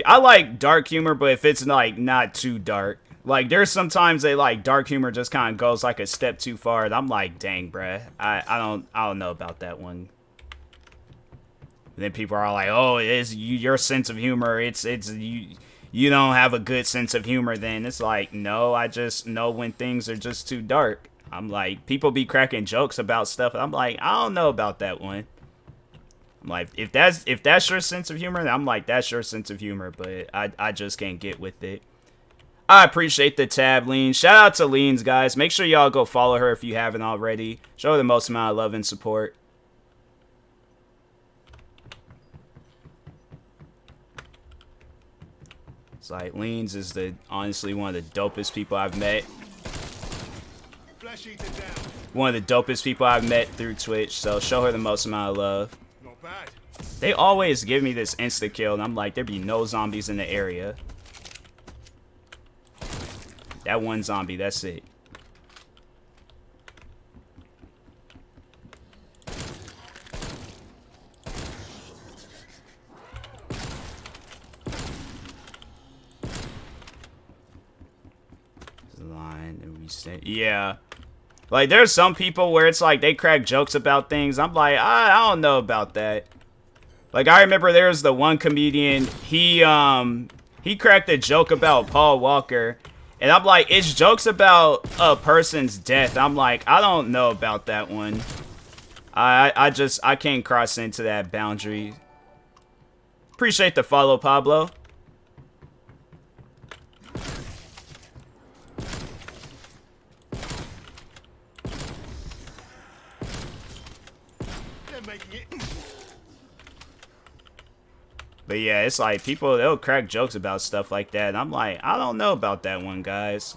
humor, but if it's like not too dark, Like, there's sometimes they like dark humor just kind of goes like a step too far, and I'm like, dang, bruh, I don't know about that one. And then people are like, oh, it's your sense of humor. It's you don't have a good sense of humor. Then it's like, no, I just know when things are just too dark. I'm like, people be cracking jokes about stuff. I'm like, I don't know about that one. I'm like, if that's your sense of humor, then I'm like, that's your sense of humor. But I just can't get with it. I appreciate the tab, Lean. Shout out to Leans, guys. Make sure y'all go follow her if you haven't already. Show her the most amount of love and support. It's like, Leans is honestly one of the dopest people I've met.
Flesh eater down.
One of the dopest people I've met through Twitch, so show her the most amount of love.
Not bad.
They always give me this insta-kill, and I'm like, there be no zombies in the area. That one zombie, that's it. Line and reset. Yeah. Like, there's some people where it's like they crack jokes about things. I'm like, I don't know about that. Like, I remember there was the one comedian, he cracked a joke about Paul Walker. And I'm like, it's jokes about a person's death. I'm like, I don't know about that one. I can't cross into that boundary. Appreciate the follow, Pablo.
They're making it.
But yeah, it's like people, they'll crack jokes about stuff like that. And I'm like, I don't know about that one, guys.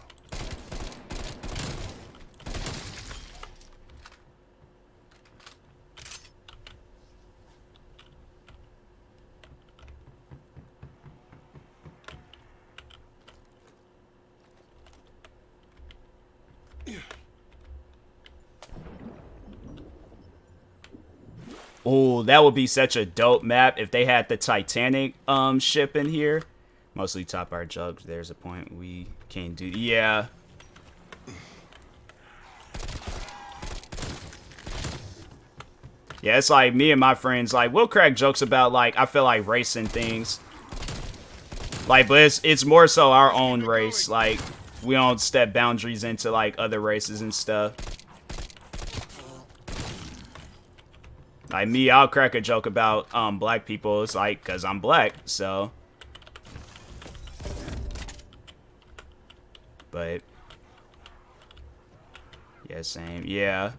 Oh, that would be such a dope map if they had the Titanic ship in here. Mostly top art jugs. There's a point we can't do. Yeah. Yeah, it's like me and my friends, like, we'll crack jokes about, like, I feel like racing things. Like, but it's more so our own race. Like, we don't step boundaries into, like, other races and stuff. Like me, I'll crack a joke about black people. It's like, cause I'm black, so. But yeah, same. Yeah.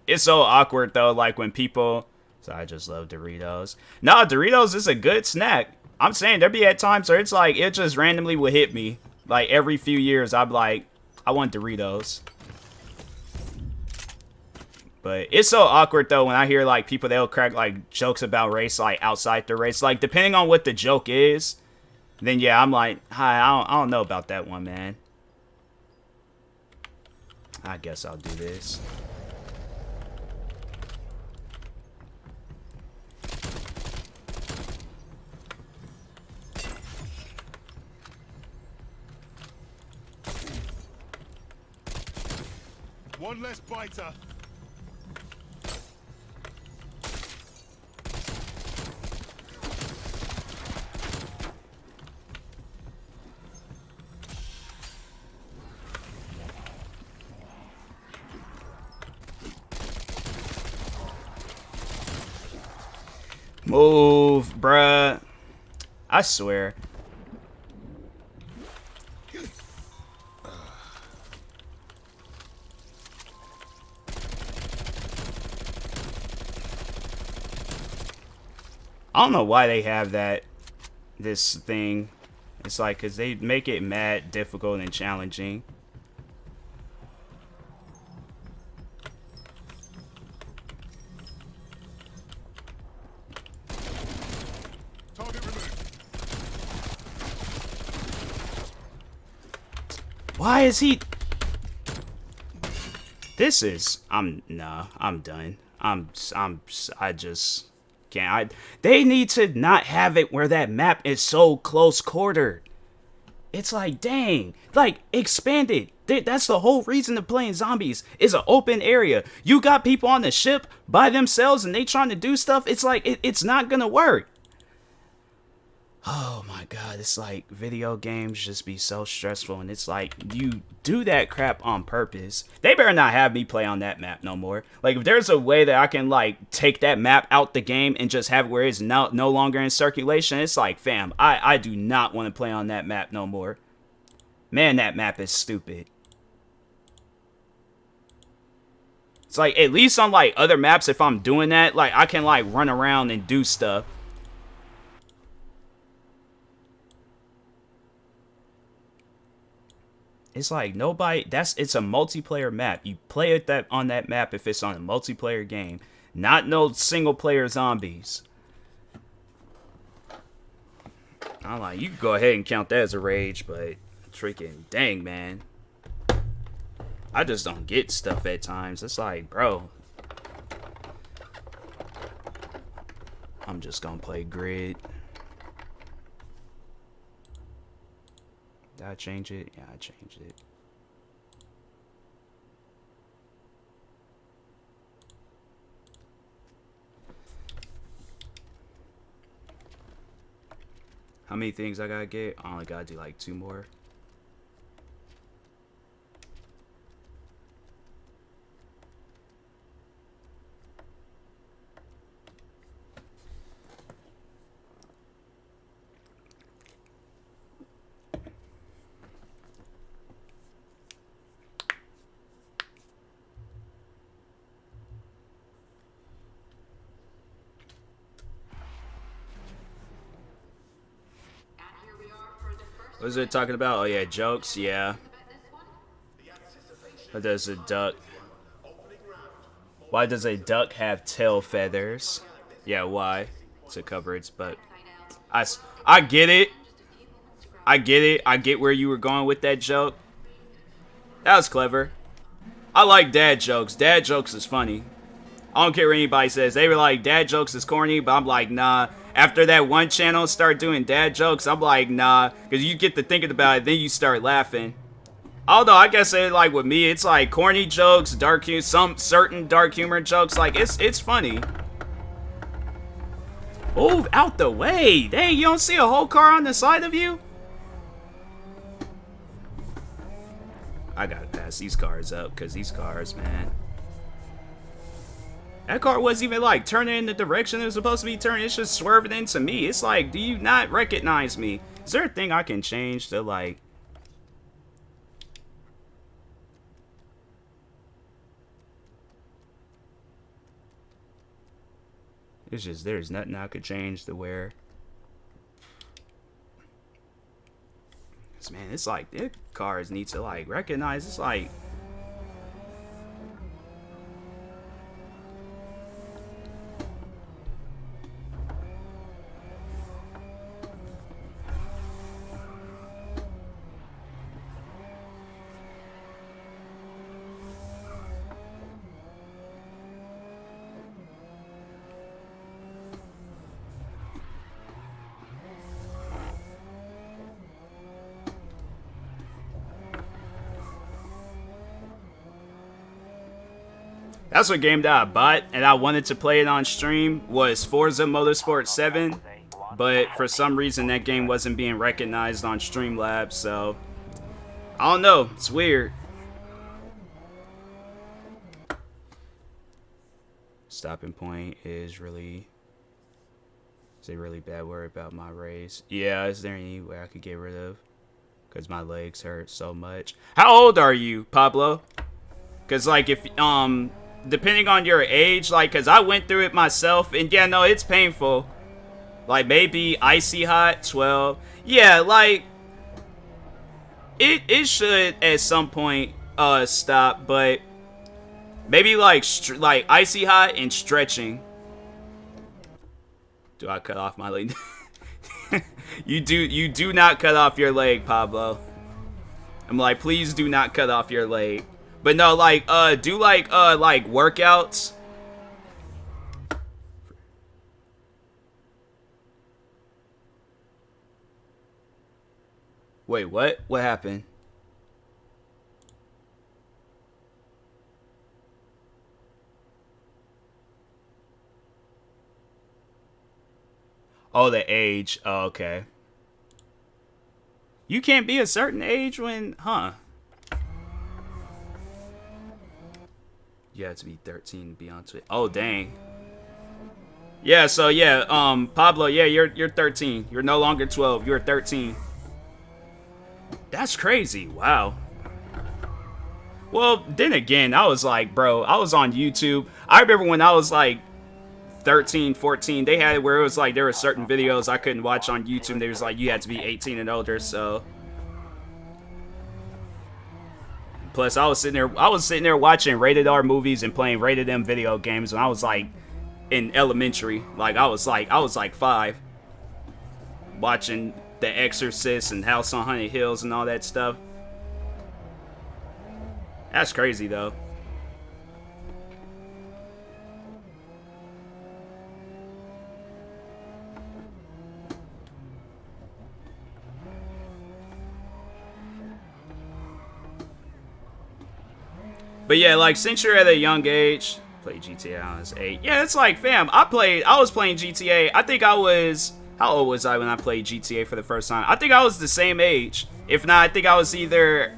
It's so awkward though, like when people. So I just love Doritos. No, Doritos is a good snack. I'm saying there be at times where it's like it just randomly will hit me. Like every few years, I'm like, I want Doritos. But it's so awkward though when I hear like people, they'll crack like jokes about race like outside the race. Like depending on what the joke is, then yeah, I'm like, hi, I don't know about that one, man. I guess I'll do this.
One less biter.
Move, bruh. I swear. I don't know why they have this thing. It's like, cause they make it mad difficult and challenging.
Target removed.
Why is he? This is, I'm done. I just, Can't. They need to not have it where that map is so close quartered. It's like, dang, like, expand it. That's the whole reason to playing zombies is an open area. You got people on the ship by themselves and they trying to do stuff. It's like, it's not gonna work. Oh my god, it's like video games just be so stressful, and it's like you do that crap on purpose. They better not have me play on that map no more. Like, if there's a way that I can like take that map out the game and just have it where it's no longer in circulation, it's like, fam, I do not want to play on that map no more. Man, that map is stupid. It's like, at least on like other maps, if I'm doing that, like I can like run around and do stuff. It's like nobody, it's a multiplayer map. You play it on that map if it's on a multiplayer game. Not no single player zombies. I'm like, you can go ahead and count that as a rage, but freaking dang, man. I just don't get stuff at times. It's like, bro. I'm just gonna play grid. Did I change it? Yeah, I changed it. How many things I gotta get? I only gotta do like 2 more. What was it talking about? Oh yeah, jokes, yeah. What does a duck? Why does a duck have tail feathers? Yeah, why? To cover its butt. I get it. I get it. I get where you were going with that joke. That was clever. I like dad jokes. Dad jokes is funny. I don't care what anybody says. They were like, dad jokes is corny, but I'm like, nah. After that one channel start doing dad jokes, I'm like, nah. Because you get to thinking about it, then you start laughing. Although, I guess it, like with me, it's like corny jokes, dark humor, some certain dark humor jokes. Like, it's funny. Move out the way. Dang, you don't see a whole car on the side of you? I gotta pass these cars up, because these cars, man. That car wasn't even like turning in the direction it was supposed to be turning. It's just swerving into me. It's like, do you not recognize me? Is there a thing I can change to like... It's just, there's nothing I could change to where... Man, it's like, the cars need to like recognize, it's like... That's what game that I bought, and I wanted to play it on stream, was Forza Motorsport 7, but for some reason that game wasn't being recognized on Streamlabs, so I don't know, it's weird. Stopping point is really... Is a really bad word about my race. Yeah, is there any way I could get rid of? Because my legs hurt so much. How old are you, Pablo? Because, like, if, depending on your age, like, because I went through it myself, and yeah, no, it's painful. Like, maybe icy hot, 12. Yeah, like, it should at some point stop, but maybe like icy hot and stretching. Do I cut off my leg? You do not cut off your leg, Pablo. I'm like, please do not cut off your leg. But no, like, do like workouts. Wait, what? What happened? Oh, the age. Oh, okay. You can't be a certain age when, huh? You have to be 13 to be on Twitch. Oh, dang. Yeah, so yeah, Pablo, yeah, you're 13. You're no longer 12. You're 13. That's crazy. Wow. Well, then again, I was like, bro, I was on YouTube. I remember when I was like 13, 14, they had it where it was like there were certain videos I couldn't watch on YouTube. They was like you had to be 18 and older, so plus I was sitting there watching rated R movies and playing rated M video games when I was like in elementary. Like I was like 5, watching The Exorcist and House on Haunted Hills and all that stuff. That's crazy though. But yeah, like since you're at a young age, play GTA when I was 8. Yeah, it's like, fam, I was playing GTA. I think I was, how old was I when I played GTA for the first time? I think I was the same age. If not, I think I was either,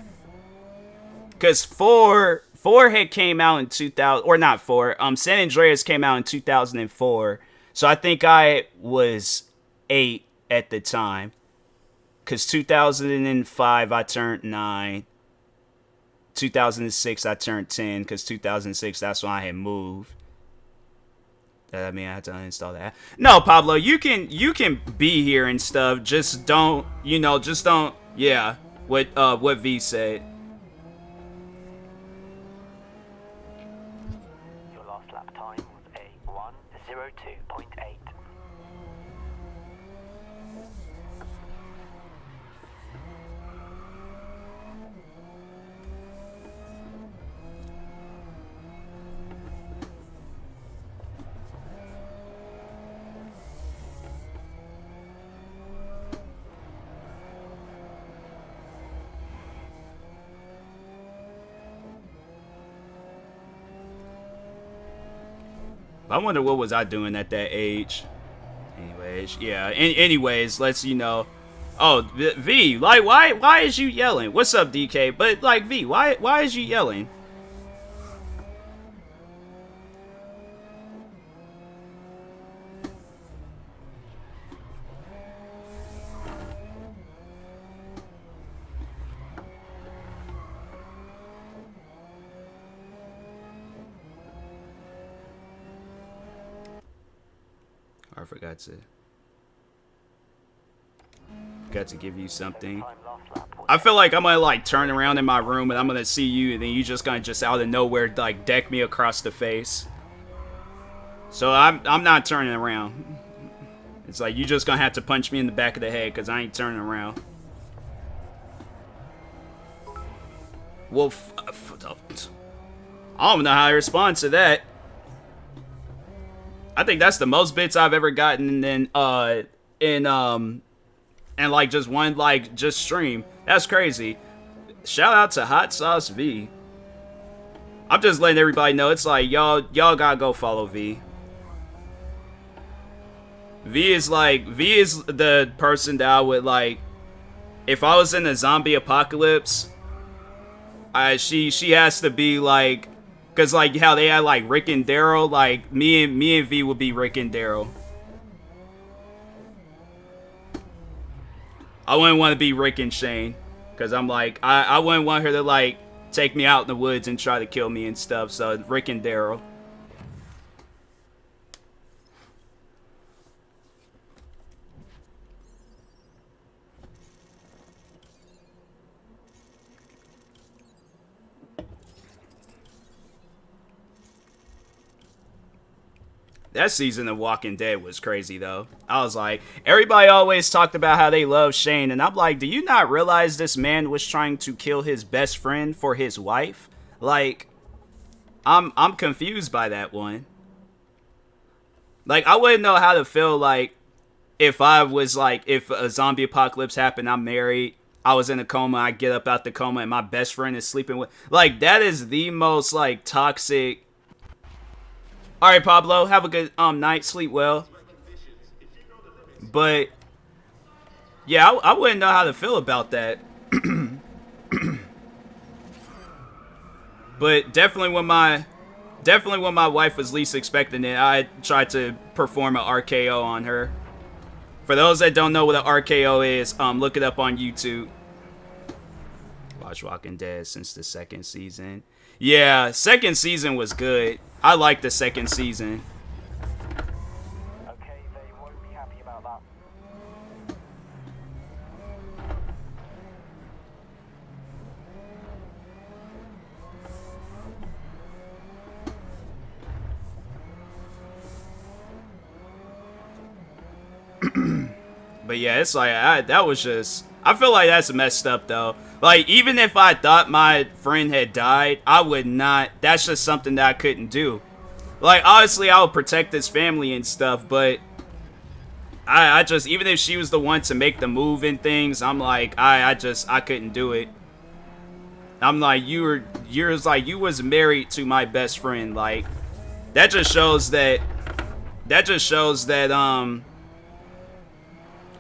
because 4 had came out in 2000, or not 4, San Andreas came out in 2004. So I think I was 8 at the time. Because 2005 I turned 9. 2006 I turned 10, because 2006 that's when I had moved. I mean, I had to uninstall that. No, Pablo, you can be here and stuff. Just don't, just don't. Yeah, what V said.
Your last lap time was a 1:02.8.
I wonder what was I doing at that age. Anyways, yeah. Anyways, let's Oh, V, like why is you yelling? What's up, DK? But like V, why is you yelling? I forgot to give you something. I feel like I'm gonna like turn around in my room and I'm gonna see you, and then you just gonna just out of nowhere like deck me across the face. So I'm not turning around. It's like you just gonna have to punch me in the back of the head because I ain't turning around. Well, I don't know how to respond to that. I think that's the most bits I've ever gotten in like just one just stream. That's crazy. Shout out to Hot Sauce V. I'm just letting everybody know it's like y'all gotta go follow V. V is the person that I would like if I was in a zombie apocalypse. She has to be like, cause like how they had like Rick and Daryl, like me and V would be Rick and Daryl. I wouldn't want to be Rick and Shane, cause I'm like I wouldn't want her to like take me out in the woods and try to kill me and stuff. So Rick and Daryl. That season of Walking Dead was crazy, though. I was like, everybody always talked about how they love Shane, and I'm like, do you not realize this man was trying to kill his best friend for his wife? Like, I'm confused by that one. Like, I wouldn't know how to feel like if I was like, if a zombie apocalypse happened, I'm married, I was in a coma, I get up out the coma, and my best friend is sleeping with. Like, that is the most, like, toxic. Alright, Pablo, have a good night, sleep well. But, yeah, I wouldn't know how to feel about that. But definitely when my wife was least expecting it, I tried to perform an RKO on her. For those that don't know what an RKO is, look it up on YouTube. Watch Walking Dead since the 2nd season. Yeah, 2nd season was good. I like the 2nd season.
Okay, they won't be happy about that.
But yeah, it's like, that was just... I feel like that's messed up, though. Like, even if I thought my friend had died, I would not... That's just something that I couldn't do. Like, obviously, I would protect his family and stuff, but... I just... Even if she was the one to make the move and things, I'm like, I couldn't do it. I'm like, you was married to my best friend. Like, that just shows that...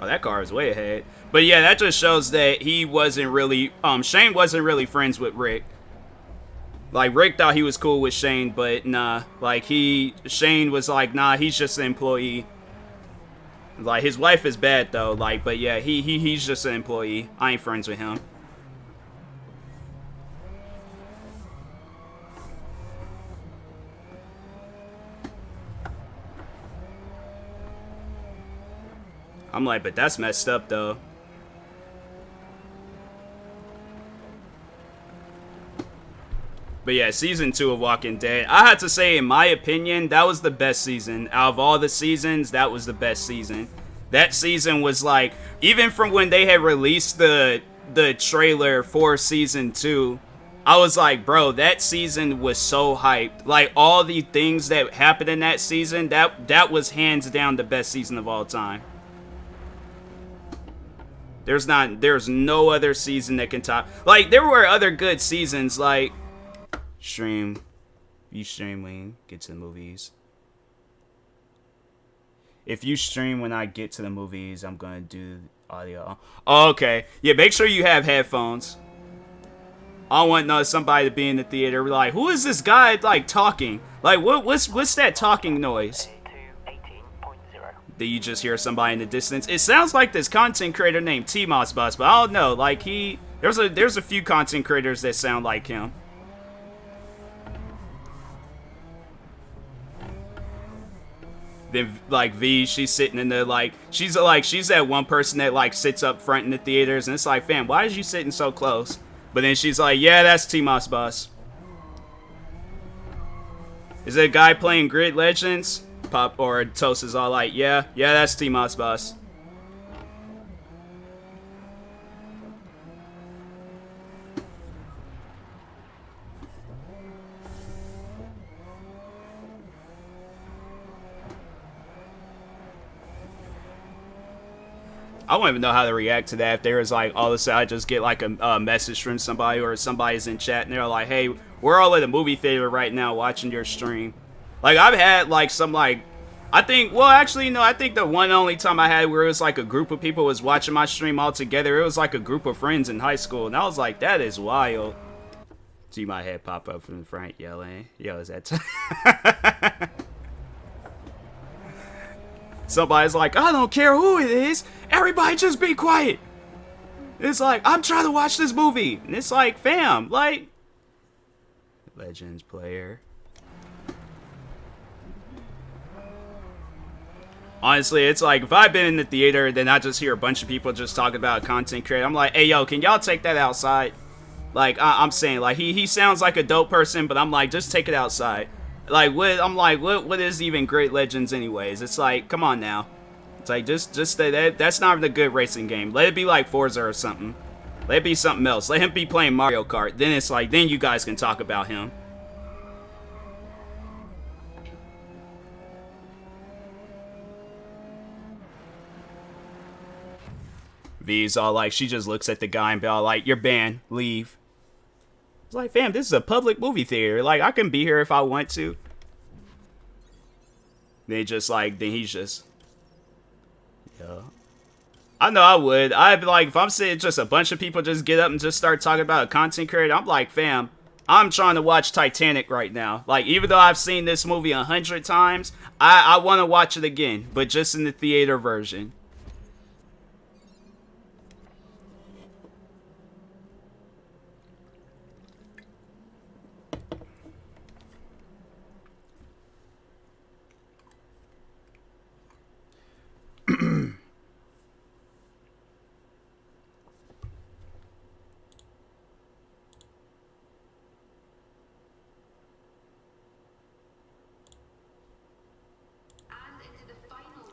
Oh, that car is way ahead. But yeah, that just shows that he wasn't really... Shane wasn't really friends with Rick. Like, Rick thought he was cool with Shane, but nah. Like, Shane was like, nah, he's just an employee. Like, his wife is bad, though. Like, but yeah, he's just an employee. I ain't friends with him. I'm like, but that's messed up, though. But yeah, season 2 of Walking Dead. I had to say, in my opinion, that was the best season. Out of all the seasons, that was the best season. That season was like, even from when they had released the trailer for season 2, I was like, bro, that season was so hyped. Like, all the things that happened in that season, that was hands down the best season of all time. There's no other season that can top. Like, there were other good seasons, like you stream when you get to the movies. If you stream when I get to the movies, I'm gonna do audio. Oh, okay. Yeah, make sure you have headphones. I don't want somebody to be in the theater like, who is this guy like talking? Like, what's that talking noise? That you just hear somebody in the distance. It sounds like this content creator named TMossBoss, but I don't know. Like, there's a few content creators that sound like him. Then like V, she's sitting in the like she's that one person that like sits up front in the theaters, and it's like, fam, why is you sitting so close? But then she's like, yeah, that's TMossBoss. Is it a guy playing Grid Legends? Pop or Toast is all like, yeah, that's TMossBoss. I don't even know how to react to that. If there was like all of a sudden I just get like a message from somebody, or somebody's in chat and they're like, hey, we're all at a movie theater right now watching your stream. Like, I've had like some like, I think the one only time I had where it was like a group of people was watching my stream all together, it was like a group of friends in high school, and I was like, that is wild. See my head pop up from the front yelling, yo, is that somebody's like, I don't care who it is, everybody just be quiet. It's like, I'm trying to watch this movie, and it's like, fam, like, Legends player. Honestly, it's like, if I've been in the theater, then I just hear a bunch of people just talking about content creator. I'm like, hey, yo, can y'all take that outside? Like, I'm saying, like, he sounds like a dope person, but I'm like, just take it outside. Like, what is even Great Legends anyways? It's like, come on now. It's like, just that's not even a good racing game. Let it be like Forza or something. Let it be something else. Let him be playing Mario Kart. Then it's like, then you guys can talk about him. V's all like, she just looks at the guy and be all like, you're banned, leave. It's like, fam, this is a public movie theater. Like, I can be here if I want to. Then he's just, yeah. I know I would. I'd be like, if I'm seeing just a bunch of people just get up and just start talking about a content creator, I'm like, fam, I'm trying to watch Titanic right now. Like, even though I've seen this movie 100 times, I want to watch it again, but just in the theater version.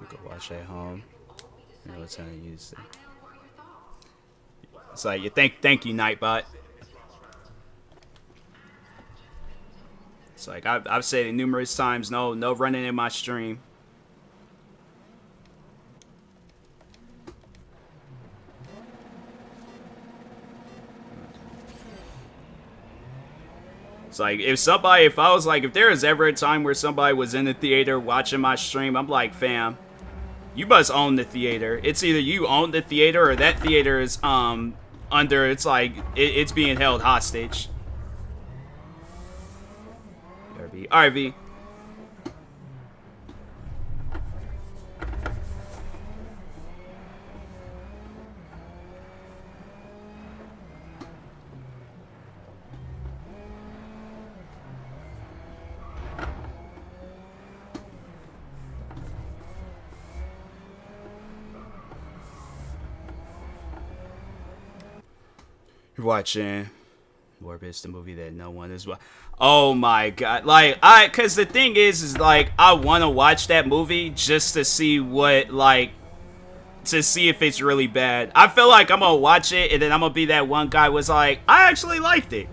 Go watch at home. You know what time to use it. It's like, thank you, Nightbot. It's like I've said it numerous times. No running in my stream. It's like, if there was ever a time where somebody was in the theater watching my stream, I'm like, fam, you must own the theater. It's either you own the theater or that theater is under, it's like it's being held hostage. RV. You're watching Morbius, the movie that no one is watching. Oh my god. Like, cause the thing is like, I want to watch that movie just to see to see if it's really bad. I feel like I'm gonna watch it and then I'm gonna be that one guy was like, I actually liked it.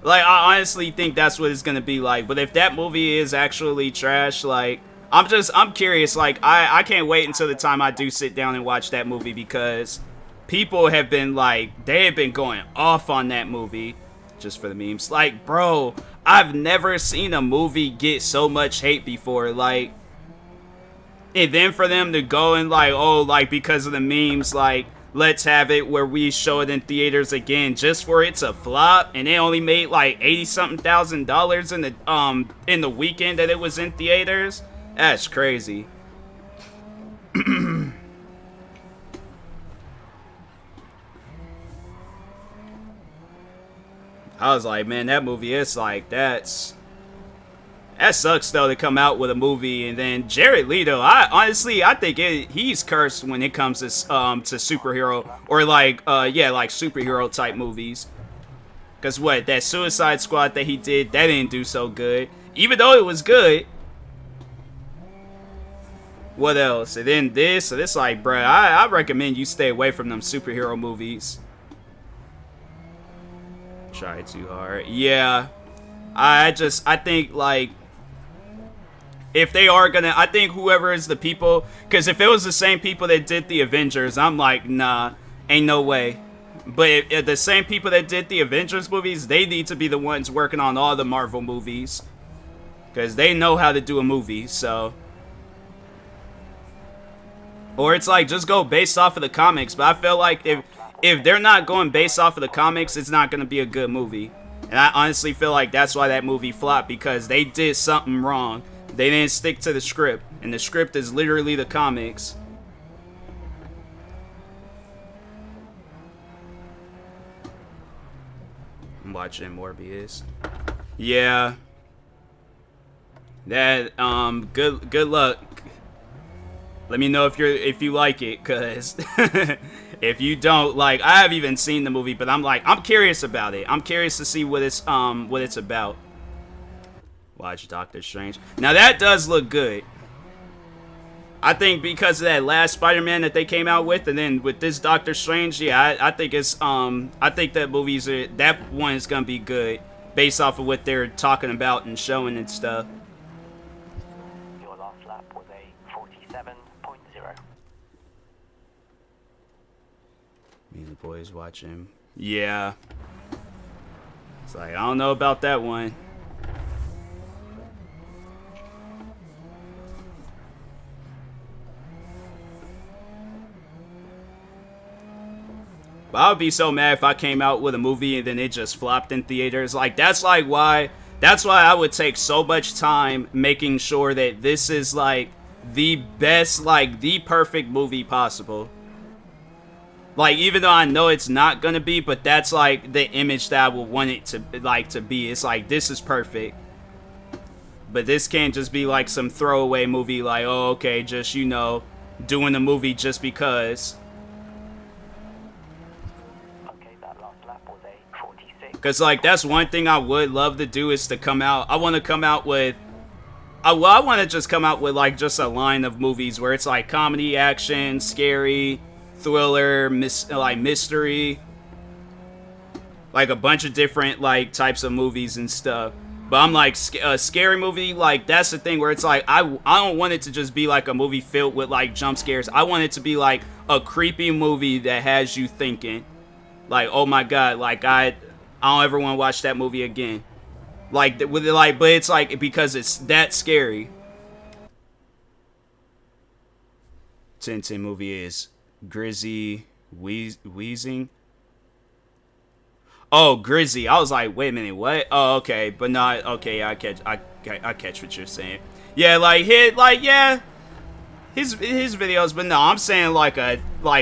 Like, I honestly think that's what it's gonna be like. But if that movie is actually trash, like, I'm curious. Like, I can't wait until the time I do sit down and watch that movie, because people have been like, they have been going off on that movie just for the memes. Like, bro, I've never seen a movie get so much hate before. Like, and then for them to go and like, oh, like, because of the memes, like, let's have it where we show it in theaters again just for it to flop, and they only made like $80-something thousand in the weekend that it was in theaters. That's crazy. I was like, man, that movie is like, that sucks though, to come out with a movie. And then Jared Leto, I think he's cursed when it comes to superhero or like superhero type movies. Cause what, that Suicide Squad that he did, that didn't do so good, even though it was good. What else? And then this, so this, like, bruh, I recommend you stay away from them superhero movies. Try too hard. Yeah. I think, like, if they are gonna, I think whoever is the people, because if it was the same people that did the Avengers, I'm like, nah, ain't no way. But if the same people that did the Avengers movies, they need to be the ones working on all the Marvel movies, because they know how to do a movie, so. Or it's like, just go based off of the comics. But I feel like if they're not going based off of the comics, it's not going to be a good movie. And I honestly feel like that's why that movie flopped, because they did something wrong. They didn't stick to the script. And the script is literally the comics. I'm watching Morbius. Yeah. That, good luck. Let me know if you like it, cause if you don't, like, I haven't even seen the movie, but I'm curious about it. I'm curious to see what it's about. Watch Doctor Strange. Now that does look good. I think because of that last Spider-Man that they came out with, and then with this Doctor Strange, yeah, I think it's I think that that one is gonna be good based off of what they're talking about and showing and stuff.
Your last lap was a 47.0.
Me and the boys watching. Yeah. It's like, I don't know about that one. But I would be so mad if I came out with a movie and then it just flopped in theaters. Like, that's why I would take so much time making sure that this is like the best, like the perfect movie possible. Like, even though I know it's not gonna be, but that's like the image that I would want it to be. It's like, this is perfect. But this can't just be like some throwaway movie like, oh, okay, just, you know, doing the movie just because.
Okay, that last lap was a 46.
Because, like, that's one thing I would love to do is to come out. I want to come out with... I want to just come out with, like, just a line of movies where it's, like, comedy, action, scary, thriller, mystery. Like, a bunch of different, like, types of movies and stuff. But I'm, like, a scary movie, like, that's the thing where it's, like, I don't want it to just be, like, a movie filled with, like, jump scares. I want it to be, like, a creepy movie that has you thinking. Like, oh, my God, like, I don't ever want to watch that movie again. Like, with it, like, but it's like because it's that scary. 10-10 movie is Grizzy Wheezing. Oh, Grizzy. I was like, wait a minute, what? Oh, okay, but not okay. I catch what you're saying. Yeah, like his videos, but no, I'm saying like a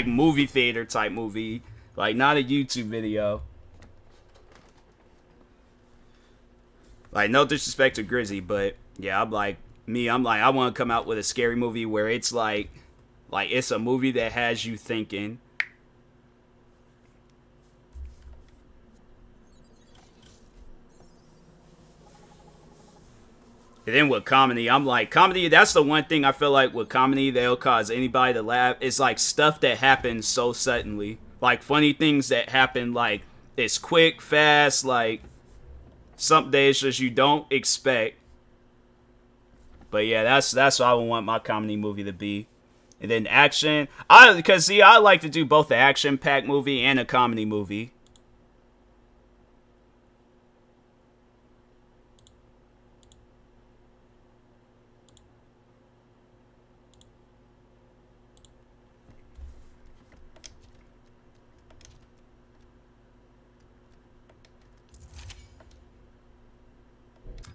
movie theater type movie, like not a YouTube video. Like, no disrespect to Grizzy, but yeah, I'm like, I want to come out with a scary movie where it's like it's a movie that has you thinking. And then with comedy, I'm like, comedy, that's the one thing I feel like with comedy, they'll cause anybody to laugh. It's like stuff that happens so suddenly. Like funny things that happen, like, it's quick, fast, like, something that it's just you don't expect. But yeah, that's what I would want my comedy movie to be. And then action. Because see, I like to do both the action-packed movie and a comedy movie.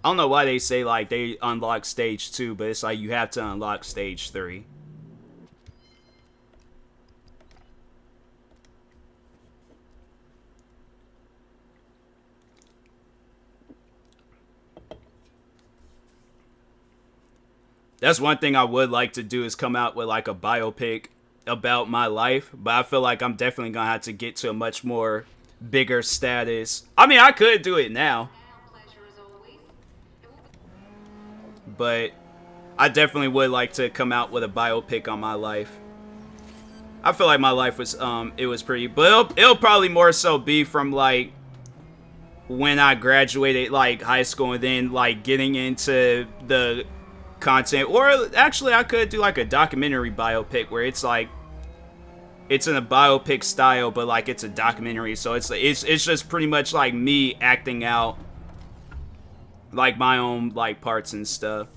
I don't know why they say, like, they unlock stage 2, but it's like you have to unlock stage 3. That's one thing I would like to do is come out with, like, a biopic about my life. But I feel like I'm definitely going to have to get to a much more bigger status. I mean, I could do it now. But I definitely would like to come out with a biopic on my life. I feel like my life was, it was pretty, but it'll probably more so be from, like, when I graduated, like, high school and then, like, getting into the content. Or, actually, I could do, like, a documentary biopic where it's, like, it's in a biopic style, but, like, it's a documentary. So it's just pretty much, like, me acting out, like, my own, like, parts and stuff.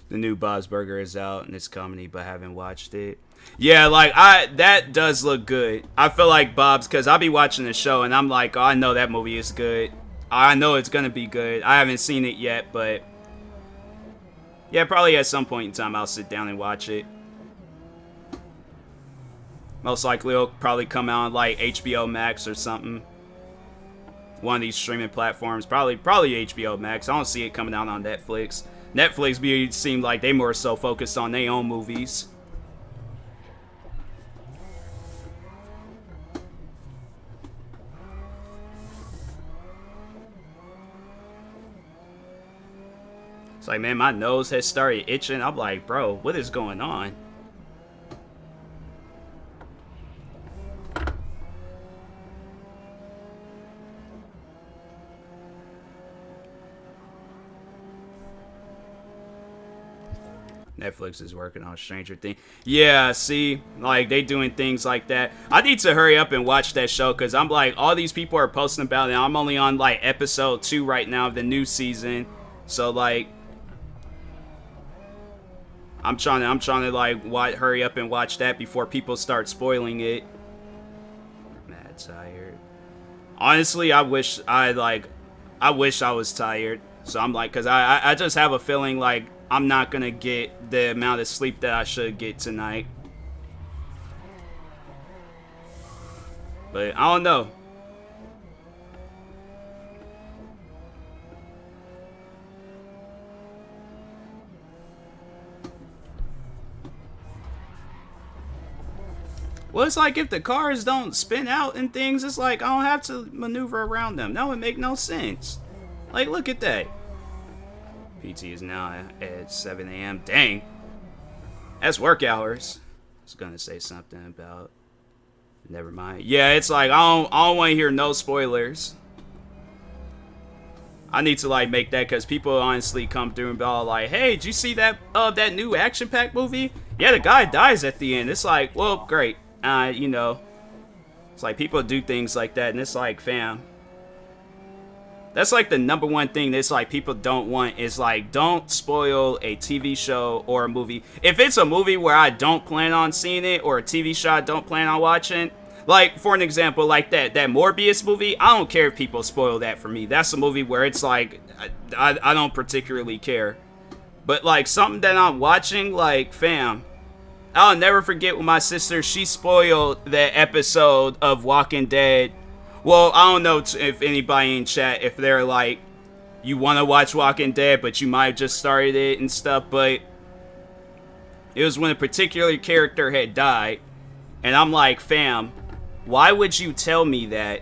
The new Bob's Burger is out and it's comedy, but I haven't watched it. Yeah, like, that does look good. I feel like Bob's, because I'll be watching the show and I'm like, oh, I know that movie is good. I know it's gonna be good. I haven't seen it yet, but yeah, probably at some point in time I'll sit down and watch it. Most likely it'll probably come out on, like, HBO Max or something. One of these streaming platforms. Probably HBO Max. I don't see it coming out on Netflix. Netflix seem like they more so focused on their own movies. It's like, man, my nose has started itching. I'm like, bro, what is going on? Netflix is working on Stranger Things. Yeah, see, like they doing things like that. I need to hurry up and watch that show because I'm like, all these people are posting about it. I'm only on like episode 2 right now of the new season, so like, I'm trying to like hurry up and watch that before people start spoiling it. Mad tired. Honestly, I wish I was tired. So I'm like, cause I just have a feeling like I'm not gonna get the amount of sleep that I should get tonight. But I don't know. Well, it's like if the cars don't spin out and things, it's like I don't have to maneuver around them. That would make no sense. Like, look at that. PT is now at 7 a.m. Dang. That's work hours. I was gonna say something about... Never mind. Yeah, it's like, I don't want to hear no spoilers. I need to, like, make that, because people honestly come through and be all like, hey, did you see that new action-packed movie? Yeah, the guy dies at the end. It's like, well, great. You know, it's like people do things like that, and it's like, fam. That's like the number one thing that's like people don't want is like, don't spoil a TV show or a movie. If it's a movie where I don't plan on seeing it, or a TV show I don't plan on watching, like for an example, like that Morbius movie, I don't care if people spoil that for me. That's a movie where it's like, I don't particularly care. But like something that I'm watching, like, fam, I'll never forget when my sister, she spoiled that episode of Walking Dead. Well, I don't know if anybody in chat, if they're like, you want to watch Walking Dead, but you might have just started it and stuff, but it was when a particular character had died, and I'm like, fam, why would you tell me that?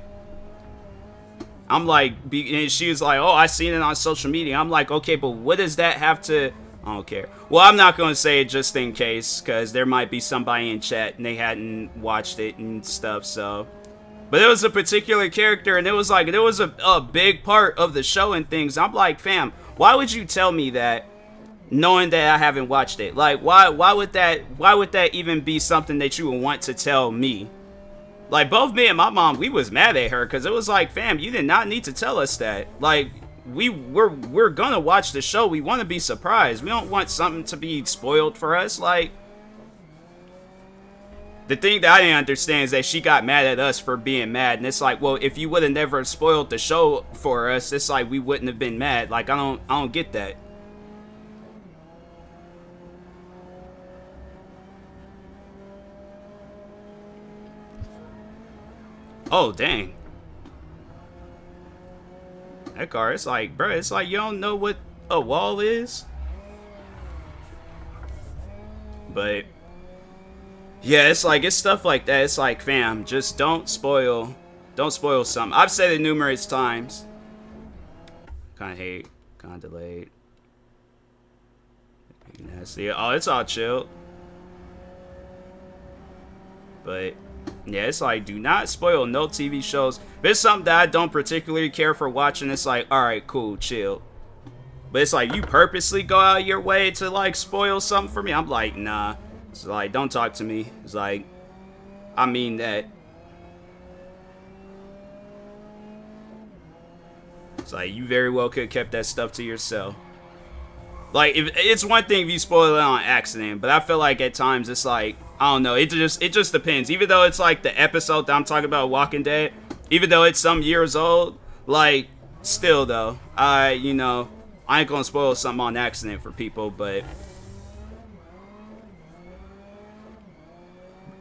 I'm like, and she was like, oh, I seen it on social media. I'm like, okay, but what does that have to... I don't care. Well, I'm not going to say it just in case, because there might be somebody in chat and they hadn't watched it and stuff, so... But it was a particular character, and it was like, it was a big part of the show and things. I'm like, fam, why would you tell me that, knowing that I haven't watched it? Like, why would that even be something that you would want to tell me? Like, both me and my mom, we was mad at her, because it was like, fam, you did not need to tell us that. Like, we're gonna watch the show. We want to be surprised. We don't want something to be spoiled for us. Like, the thing that I didn't understand is that she got mad at us for being mad, and it's like, well, if you would have never spoiled the show for us, it's like we wouldn't have been mad. Like, I don't get that. Oh, dang. That car, it's like, bro, it's like you don't know what a wall is. But yeah, it's like, it's stuff like that. It's like, fam, just don't spoil something. I've said it numerous times. Kind of hate, kind of delayed. Nasty. Oh, it's all chill. But yeah, it's like, do not spoil no TV shows. If it's something that I don't particularly care for watching, it's like, alright, cool, chill. But it's like, you purposely go out of your way to like spoil something for me. I'm like, nah. It's like, don't talk to me. It's like, I mean that. It's like, you very well could have kept that stuff to yourself. Like, if it's one thing if you spoil it on accident, but I feel like at times it's like, I don't know, it just depends. Even though it's like the episode that I'm talking about, Walking Dead, even though it's some years old, like, still though, you know, I ain't gonna spoil something on accident for people, but...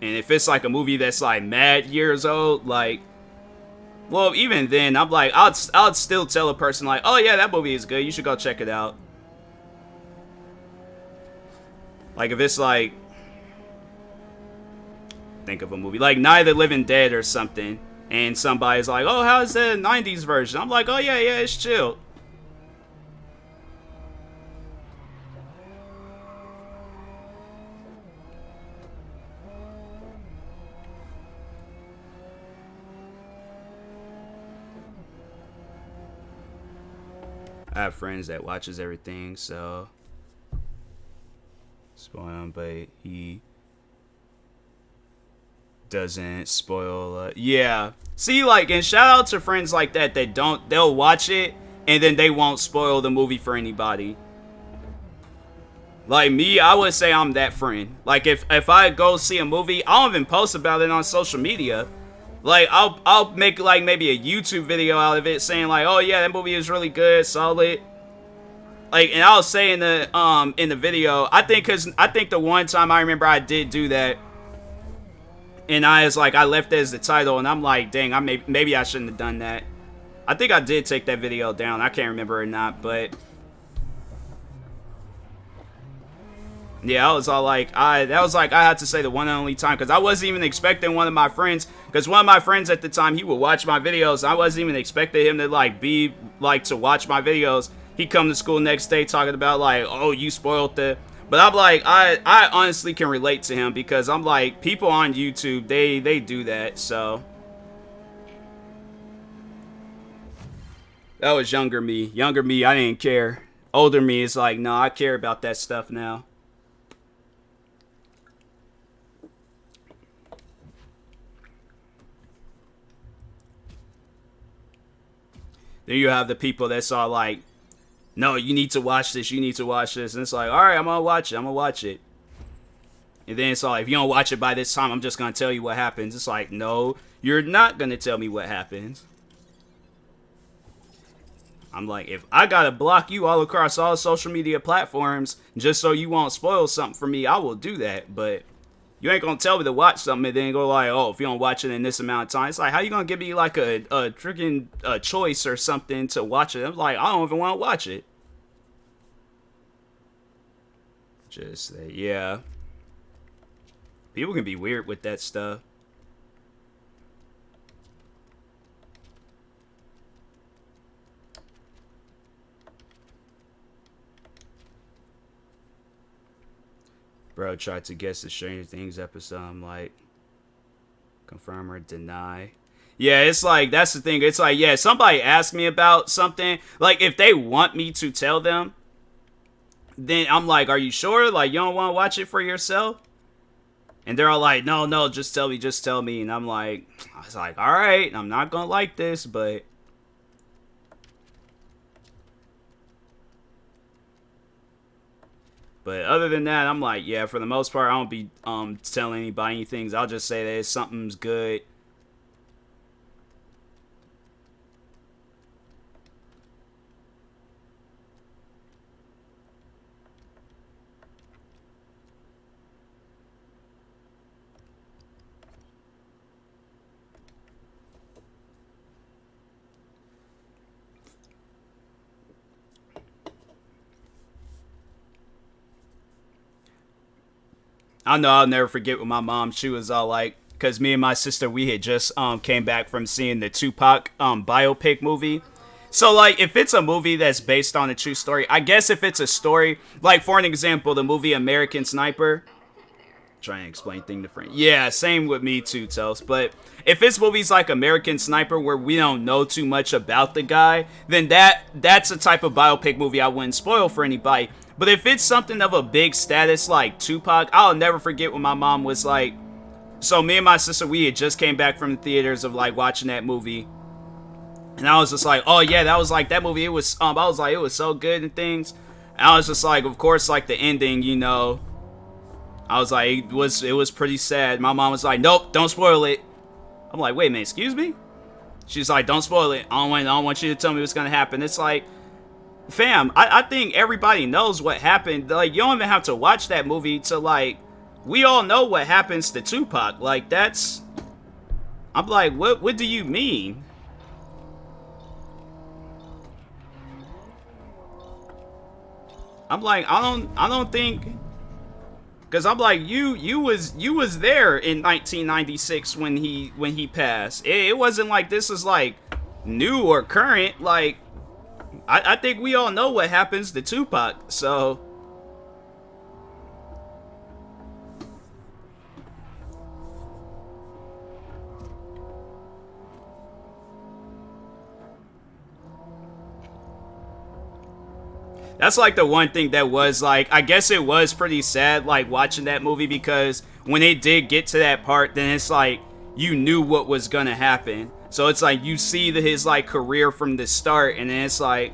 And if it's like a movie that's like mad years old, like, well, even then, I'm like, I'll still tell a person like, oh yeah, that movie is good, you should go check it out. Like, if it's like, think of a movie like Night of the Living Dead or something, and somebody's like, oh, how's the 90s version? I'm like, oh yeah, it's chill. I have friends that watches everything, so spoil him, but he doesn't spoil. Yeah. See, like, and shout out to friends like that they'll watch it and then they won't spoil the movie for anybody. Like me, I would say I'm that friend. Like if I go see a movie, I don't even post about it on social media. Like I'll make like maybe a YouTube video out of it saying like, oh yeah, that movie is really good, solid. Like, and I'll say in the video, I think the one time I remember I did do that, and I left it as the title, and I'm like, dang, maybe I shouldn't have done that. I think I did take that video down. I can't remember or not, but yeah, I was all like, I had to say the one and only time, because I wasn't even expecting one of my friends, because one of my friends at the time, he would watch my videos. I wasn't even expecting him to to watch my videos. He'd come to school next day talking about like, oh, you spoiled the. But I'm like, I honestly can relate to him, because I'm like, people on YouTube, they do that. So that was younger me. Younger me, I didn't care. Older me is like, no, I care about that stuff now. Then you have the people that's all like, no, you need to watch this, you need to watch this. And it's like, all right, I'm going to watch it. And then it's like, if you don't watch it by this time, I'm just going to tell you what happens. It's like, no, you're not going to tell me what happens. I'm like, if I got to block you all across all social media platforms just so you won't spoil something for me, I will do that. But you ain't going to tell me to watch something and then go like, oh, if you don't watch it in this amount of time. It's like, how you going to give me like a freaking choice or something to watch it? I'm like, I don't even want to watch it. Just, yeah. People can be weird with that stuff. Bro tried to guess the Stranger Things episode. I'm like, confirm or deny. Yeah, it's like, that's the thing. It's like, yeah, somebody asked me about something. Like, if they want me to tell them, then I'm like, are you sure? Like, you don't want to watch it for yourself? And they're all like, no, just tell me. And I'm like, I was like, all right, I'm not going to like this, but. But other than that, I'm like, yeah, for the most part, I don't be telling anybody anything. I'll just say that something's good. I know I'll never forget with my mom. She was all like, because me and my sister, we had just came back from seeing the Tupac biopic movie. So, like, if it's a movie that's based on a true story, I guess if it's a story, like, for an example, the movie American Sniper. Trying to explain thing to friend. Yeah, same with me too, Tels. But if it's movies like American Sniper where we don't know too much about the guy, then that's a type of biopic movie I wouldn't spoil for anybody. But if it's something of a big status like Tupac, I'll never forget when my mom was like, so me and my sister, we had just came back from the theaters of like watching that movie. And I was just like, oh yeah, that was like that movie. It was, I was like, it was so good and things. And I was just like, of course, like the ending, you know, I was like, it was pretty sad. My mom was like, nope, don't spoil it. I'm like, wait a minute, excuse me? She's like, don't spoil it. I don't want you to tell me what's gonna happen. It's like, fam, I think everybody knows what happened. Like, you don't even have to watch that movie to, like, we all know what happens to Tupac. Like, that's, I'm like, what do you mean? I'm like, I don't think, because I'm like, you was there in 1996 when he passed. It wasn't like this is like new or current. Like, I think we all know what happens to Tupac, so. That's like the one thing that was like, I guess it was pretty sad like watching that movie, because when they did get to that part, then it's like you knew what was gonna happen. So it's like you see his like career from the start, and then it's like,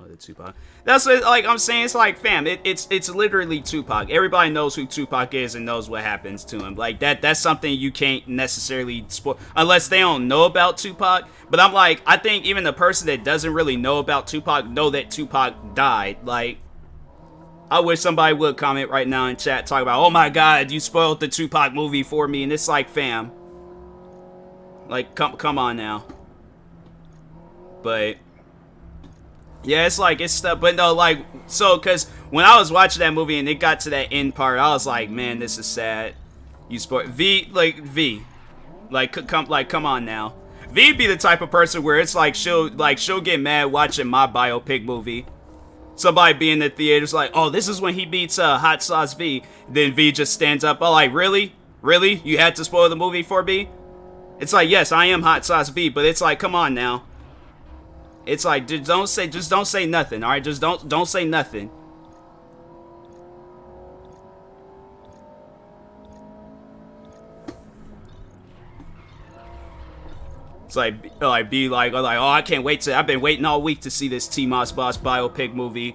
the Tupac. That's what, like I'm saying. It's like, fam, it's literally Tupac. Everybody knows who Tupac is and knows what happens to him. Like that's something you can't necessarily spoil unless they don't know about Tupac. But I'm like, I think even the person that doesn't really know about Tupac know that Tupac died. Like, I wish somebody would comment right now in chat, talk about, oh my god, you spoiled the Tupac movie for me. And it's like, fam, like come on now. But yeah, it's like, it's stuff, but no, like, so, because when I was watching that movie and it got to that end part, I was like, man, this is sad. You spoil V, come on now. V be the type of person where it's like, she'll get mad watching my biopic movie. Somebody be in the theaters like, oh, this is when he beats Hot Sauce V. Then V just stands up, oh, like, really? You had to spoil the movie for me? It's like, yes, I am Hot Sauce V, but it's like, come on now. It's like, just don't say nothing, all right? Just don't say nothing. It's like be like, oh, I can't wait to. I've been waiting all week to see this TMossBoss biopic movie.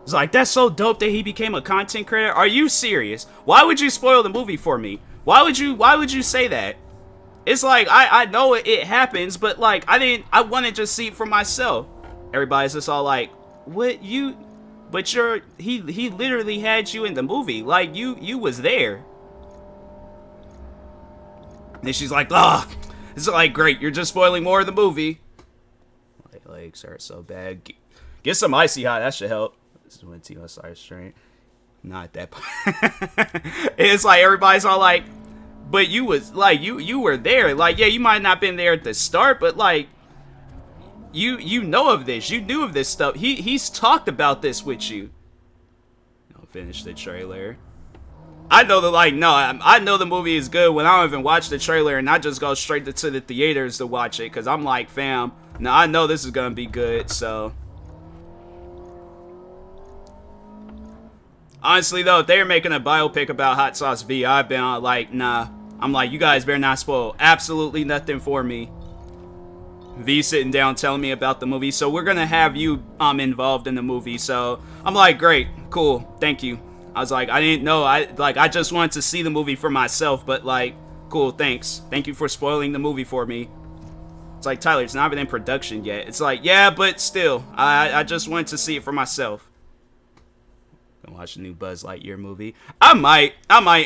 It's like, that's so dope that he became a content creator. Are you serious? Why would you spoil the movie for me? Why would you say that? It's like, I know it happens, but like, I want to just see it for myself. Everybody's just all like, what you, but he literally had you in the movie. Like, you was there. And then she's like, ah, it's like, great, you're just spoiling more of the movie. My legs hurt so bad. Get some icy hot, that should help. This is when Timo started straight. Not at that point. It's like, everybody's all like, but you was like, you were there. Like, yeah, you might not been there at the start, but like, you know of this. You knew of this stuff. He's talked about this with you. I'll finish the trailer. I know I know the movie is good when I don't even watch the trailer and I just go straight to the theaters to watch it, because I'm like, fam, now I know this is gonna be good. So honestly though, if they're making a biopic about Hot Sauce V, I've been like, nah. I'm like, you guys better not spoil absolutely nothing for me. V sitting down telling me about the movie, so we're gonna have you involved in the movie. So I'm like, great, cool, thank you. I was like, I didn't know, I just wanted to see the movie for myself, but like, cool, thanks, thank you for spoiling the movie for me. It's like, Tyler, it's not even in production yet. It's like, yeah, but still, I just wanted to see it for myself. Gonna watch the new Buzz Lightyear movie. I might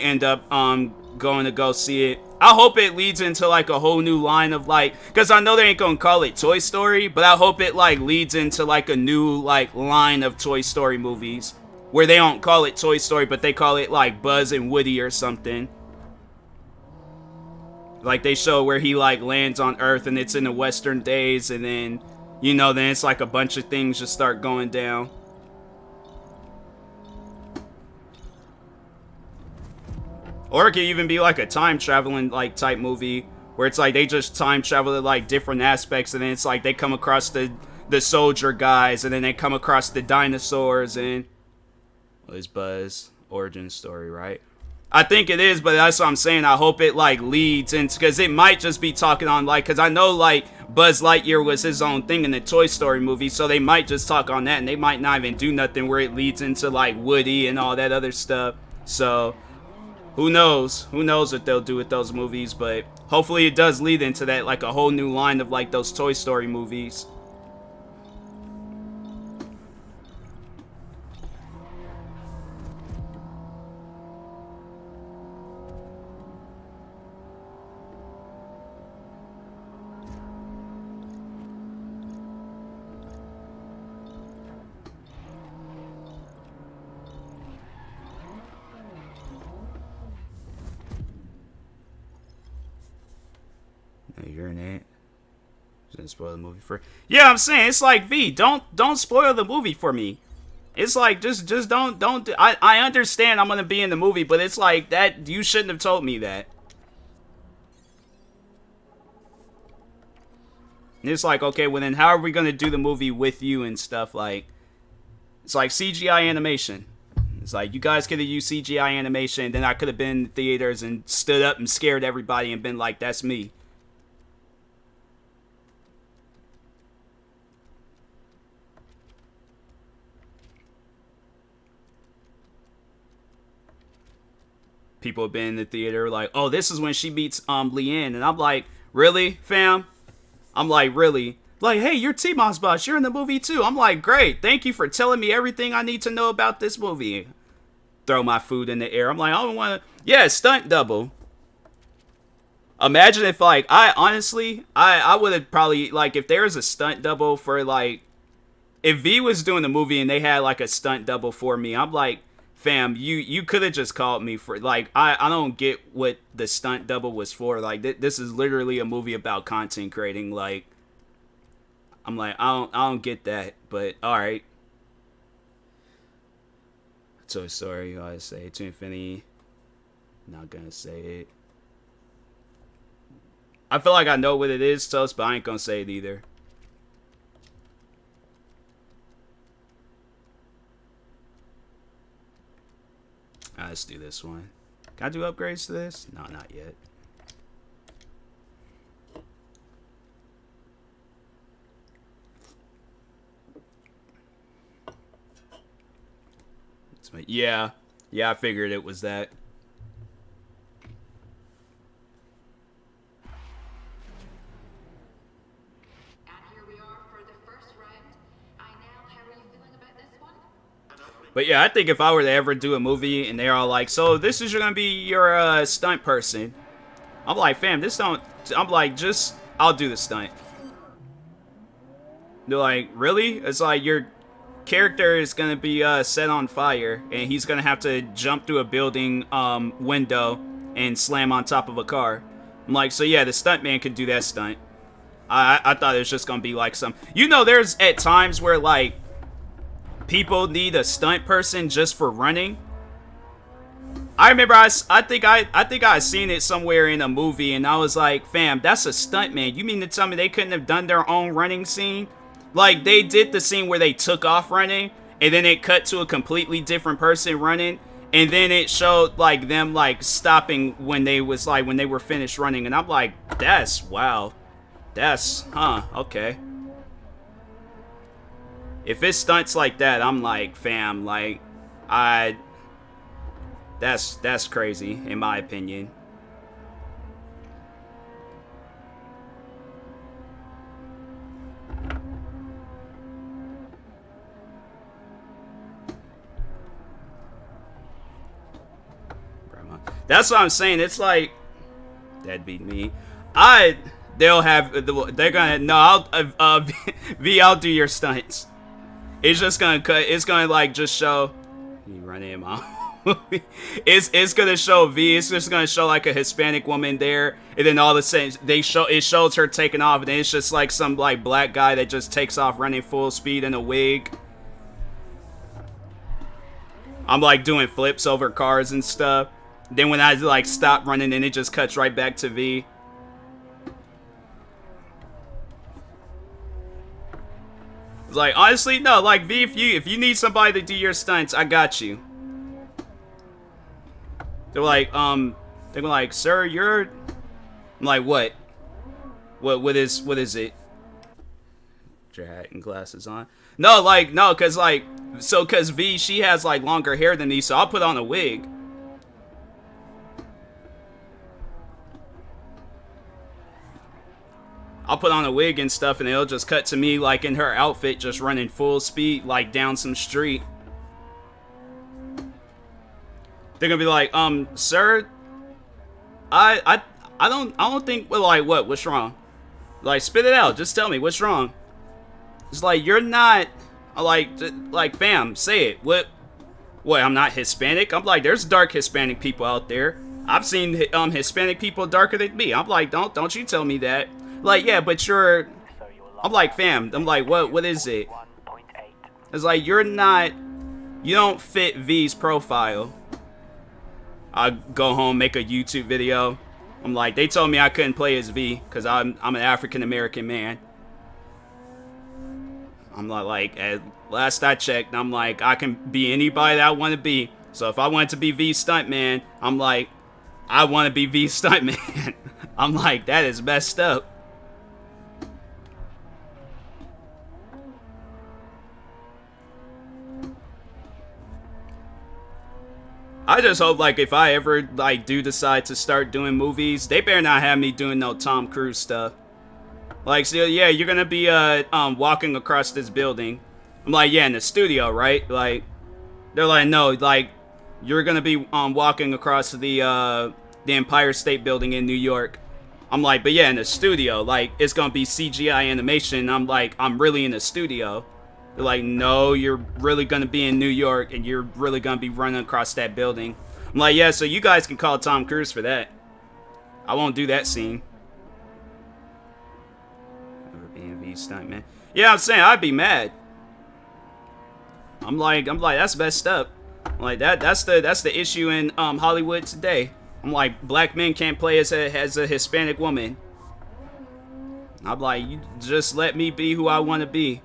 end up going to go see it. I hope it leads into like a whole new line of like, because I know they ain't gonna call it Toy Story, but I hope it like leads into like a new like line of Toy Story movies where they don't call it Toy Story, but they call it like Buzz and Woody or something. Like they show where he like lands on Earth and it's in the Western days, and then, you know, then it's like a bunch of things just start going down. Or it could even be like a time traveling like type movie where it's like they just time travel to like different aspects, and then it's like they come across the soldier guys, and then they come across the dinosaurs, and well, it's Buzz origin story, right? I think it is, but that's what I'm saying. I hope it like leads into, because it might just be talking on like, because I know like Buzz Lightyear was his own thing in the Toy Story movie, so they might just talk on that, and they might not even do nothing where it leads into like Woody and all that other stuff. So who knows what they'll do with those movies, but hopefully it does lead into that, like a whole new line of like those Toy Story movies. You're an ant. Didn't spoil the movie for. Yeah, I'm saying it's like, V, don't spoil the movie for me. It's like just don't. I understand I'm gonna be in the movie, but it's like that you shouldn't have told me that. And it's like, okay, well then how are we gonna do the movie with you and stuff? Like, it's like CGI animation. It's like, you guys could have used CGI animation, then I could have been in theaters and stood up and scared everybody and been like, that's me. People have been in the theater like, oh, this is when she meets Leanne. And I'm like, really, fam? I'm like, really? Like, hey, you're TMossBoss. You're in the movie too. I'm like, great. Thank you for telling me everything I need to know about this movie. Throw my food in the air. I'm like, I don't want to. Yeah, stunt double. Imagine if, like, I would have probably, like, if there was a stunt double for, like, if V was doing the movie and they had, like, a stunt double for me, I'm like, fam, you could have just called me for, like, I don't get what the stunt double was for. Like, this is literally a movie about content creating. Like, I'm like, I don't get that, but alright. Toy Story, you gotta say it. To Infinity, not gonna say it. I feel like I know what it is, Toast, but I ain't gonna say it either. Alright, let's do this one. Can I do upgrades to this? No, not yet. Yeah, I figured it was that.
And here we are for the first round. How are you feeling about this one?
But yeah, I think if I were to ever do a movie and they're all like, so this is gonna be your stunt person, I'm like, fam, this don't. I'm like, just I'll do the stunt. They're like, really? It's like your character is gonna be set on fire and he's gonna have to jump through a building window and slam on top of a car. I'm like, so yeah, the stuntman could do that stunt. I thought it was just gonna be like some, you know, there's at times where like people need a stunt person just for running. I remember I think I seen it somewhere in a movie and I was like, fam, that's a stuntman. You mean to tell me they couldn't have done their own running scene? Like, they did the scene where they took off running, and then it cut to a completely different person running, and then it showed, like, them, like, stopping when they were finished running, and I'm like, that's, wow. That's, okay. If it's stunts like that, I'm like, fam, like, that's crazy, in my opinion. That's what I'm saying. It's like, that'd be me. They're gonna, no, I'll do your stunts. It's just gonna cut, it's gonna like just show, you running in my movie. It's gonna show V, it's just gonna show like a Hispanic woman there, and then all of a sudden, it shows her taking off, and then it's just like some like black guy that just takes off running full speed in a wig. I'm like doing flips over cars and stuff. Then when I like stop running, then it just cuts right back to V. It's like, honestly, no, like V, if you need somebody to do your stunts, I got you. They're like, sir, you're. I'm like, what? What is it? Put your hat and glasses on. No, like, no, cause V, she has like longer hair than me, so I'll put on a wig. I'll put on a wig and stuff, and it'll just cut to me, like, in her outfit, just running full speed, like, down some street. They're gonna be like, sir, I don't think, well, like, what? What's wrong? Like, spit it out. Just tell me, what's wrong? It's like, you're not, like, fam, say it. What, I'm not Hispanic? I'm like, there's dark Hispanic people out there. I've seen, Hispanic people darker than me. I'm like, don't you tell me that. Like, yeah, but you're, I'm like, fam, I'm like, what is it? It's like, you don't fit V's profile. I go home, make a YouTube video. I'm like, they told me I couldn't play as V, because I'm an African-American man. I'm not like, at last I checked, I'm like, I can be anybody that I want to be. So if I wanted to be V Stuntman, I'm like, I want to be V Stuntman. I'm like, that is messed up. I just hope, like, if I ever, like, do decide to start doing movies, they better not have me doing no Tom Cruise stuff. Like, so, yeah, you're gonna be, walking across this building. I'm like, yeah, in the studio, right? Like, they're like, no, like, you're gonna be, walking across the Empire State Building in New York. I'm like, but yeah, in the studio, like, it's gonna be CGI animation. I'm like, I'm really in the studio. They're like, no, you're really gonna be in New York, and you're really gonna be running across that building. I'm like, yeah, so you guys can call Tom Cruise for that. I won't do that scene. Never being V Stuntman. Yeah, I'm saying I'd be mad. I'm like, that's messed up. Like that's the issue in Hollywood today. I'm like, black men can't play as a Hispanic woman. I'm like, you just let me be who I want to be.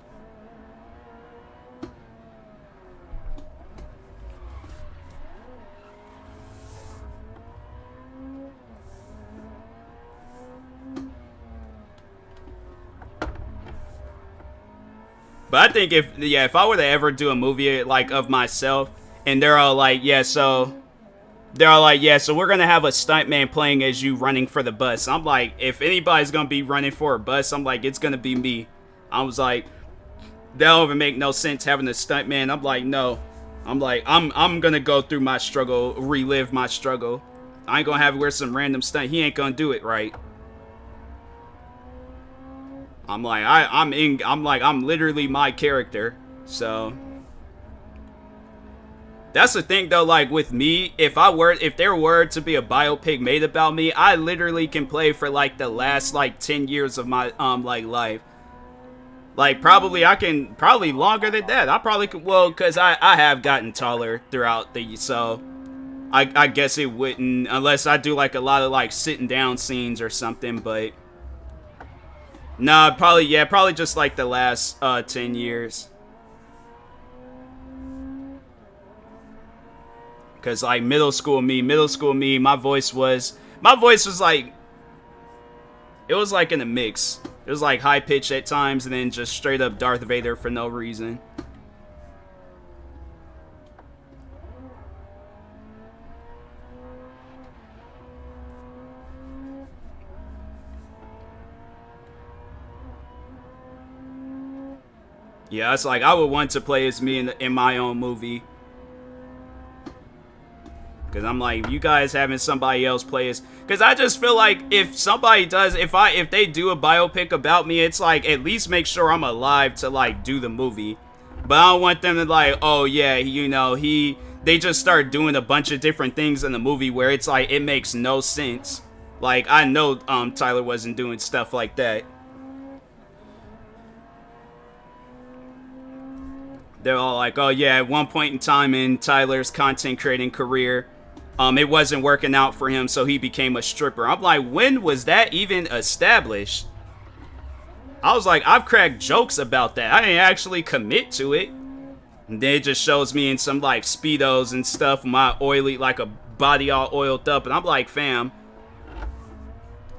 But I think if I were to ever do a movie like of myself, and they're all like, yeah, so we're gonna have a stuntman playing as you running for the bus. I'm like, if anybody's gonna be running for a bus, I'm like, it's gonna be me. I was like, that don't even make no sense having a stuntman. I'm like, no. I'm like, I'm gonna go through my struggle, relive my struggle. I ain't gonna have wear some random stunt. He ain't gonna do it right. I'm like, I'm literally my character. So that's the thing though, like with me, if there were to be a biopic made about me, I literally can play for like the last like 10 years of my like life. Like probably longer than that. I probably could, well, cuz I have gotten taller throughout the, so I guess it wouldn't, unless I do like a lot of like sitting down scenes or something, but nah, probably just like the last 10 years. Cause like middle school me, my voice was like, it was like in a mix. It was like high pitch at times and then just straight up Darth Vader for no reason. Yeah, it's like I would want to play as me in my own movie. Cause I'm like, you guys having somebody else play as, cause I just feel like if somebody does, if they do a biopic about me, it's like at least make sure I'm alive to like do the movie. But I don't want them to like, oh yeah, you know, they just start doing a bunch of different things in the movie where it's like it makes no sense. Like I know Tyler wasn't doing stuff like that. They're all like, oh yeah, at one point in time in Tyler's content creating career, it wasn't working out for him, so he became a stripper. I'm like, when was that even established? I was like, I've cracked jokes about that. I didn't actually commit to it. And then it just shows me in some like Speedos and stuff, my oily, like a body all oiled up. And I'm like, fam,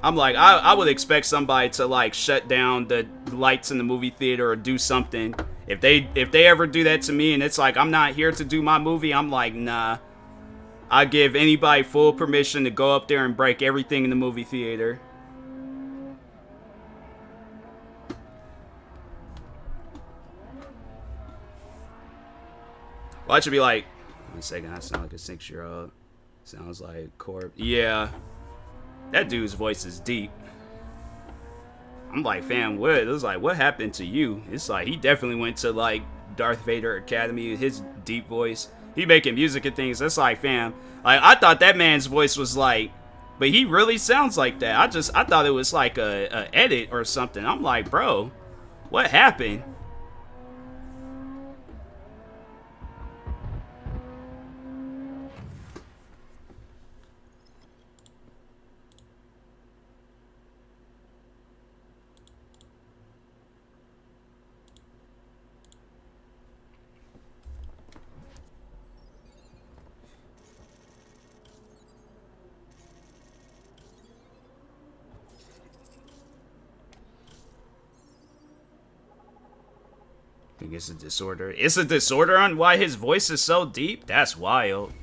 I'm like, I would expect somebody to like shut down the lights in the movie theater or do something. If they ever do that to me and it's like I'm not here to do my movie, I'm like, nah. I give anybody full permission to go up there and break everything in the movie theater. Well, I should be like, 1 second, I sound like a 6-year-old. Sounds like Corp. Yeah. That dude's voice is deep. I'm like, fam, what? It was like, what happened to you? It's like, he definitely went to like Darth Vader Academy, his deep voice. He making music and things. That's like, fam, like I thought that man's voice was like, but he really sounds like that. I thought it was like a edit or something. I'm like, bro, what happened? think it's a disorder. It's a disorder on why his voice is so deep? That's wild.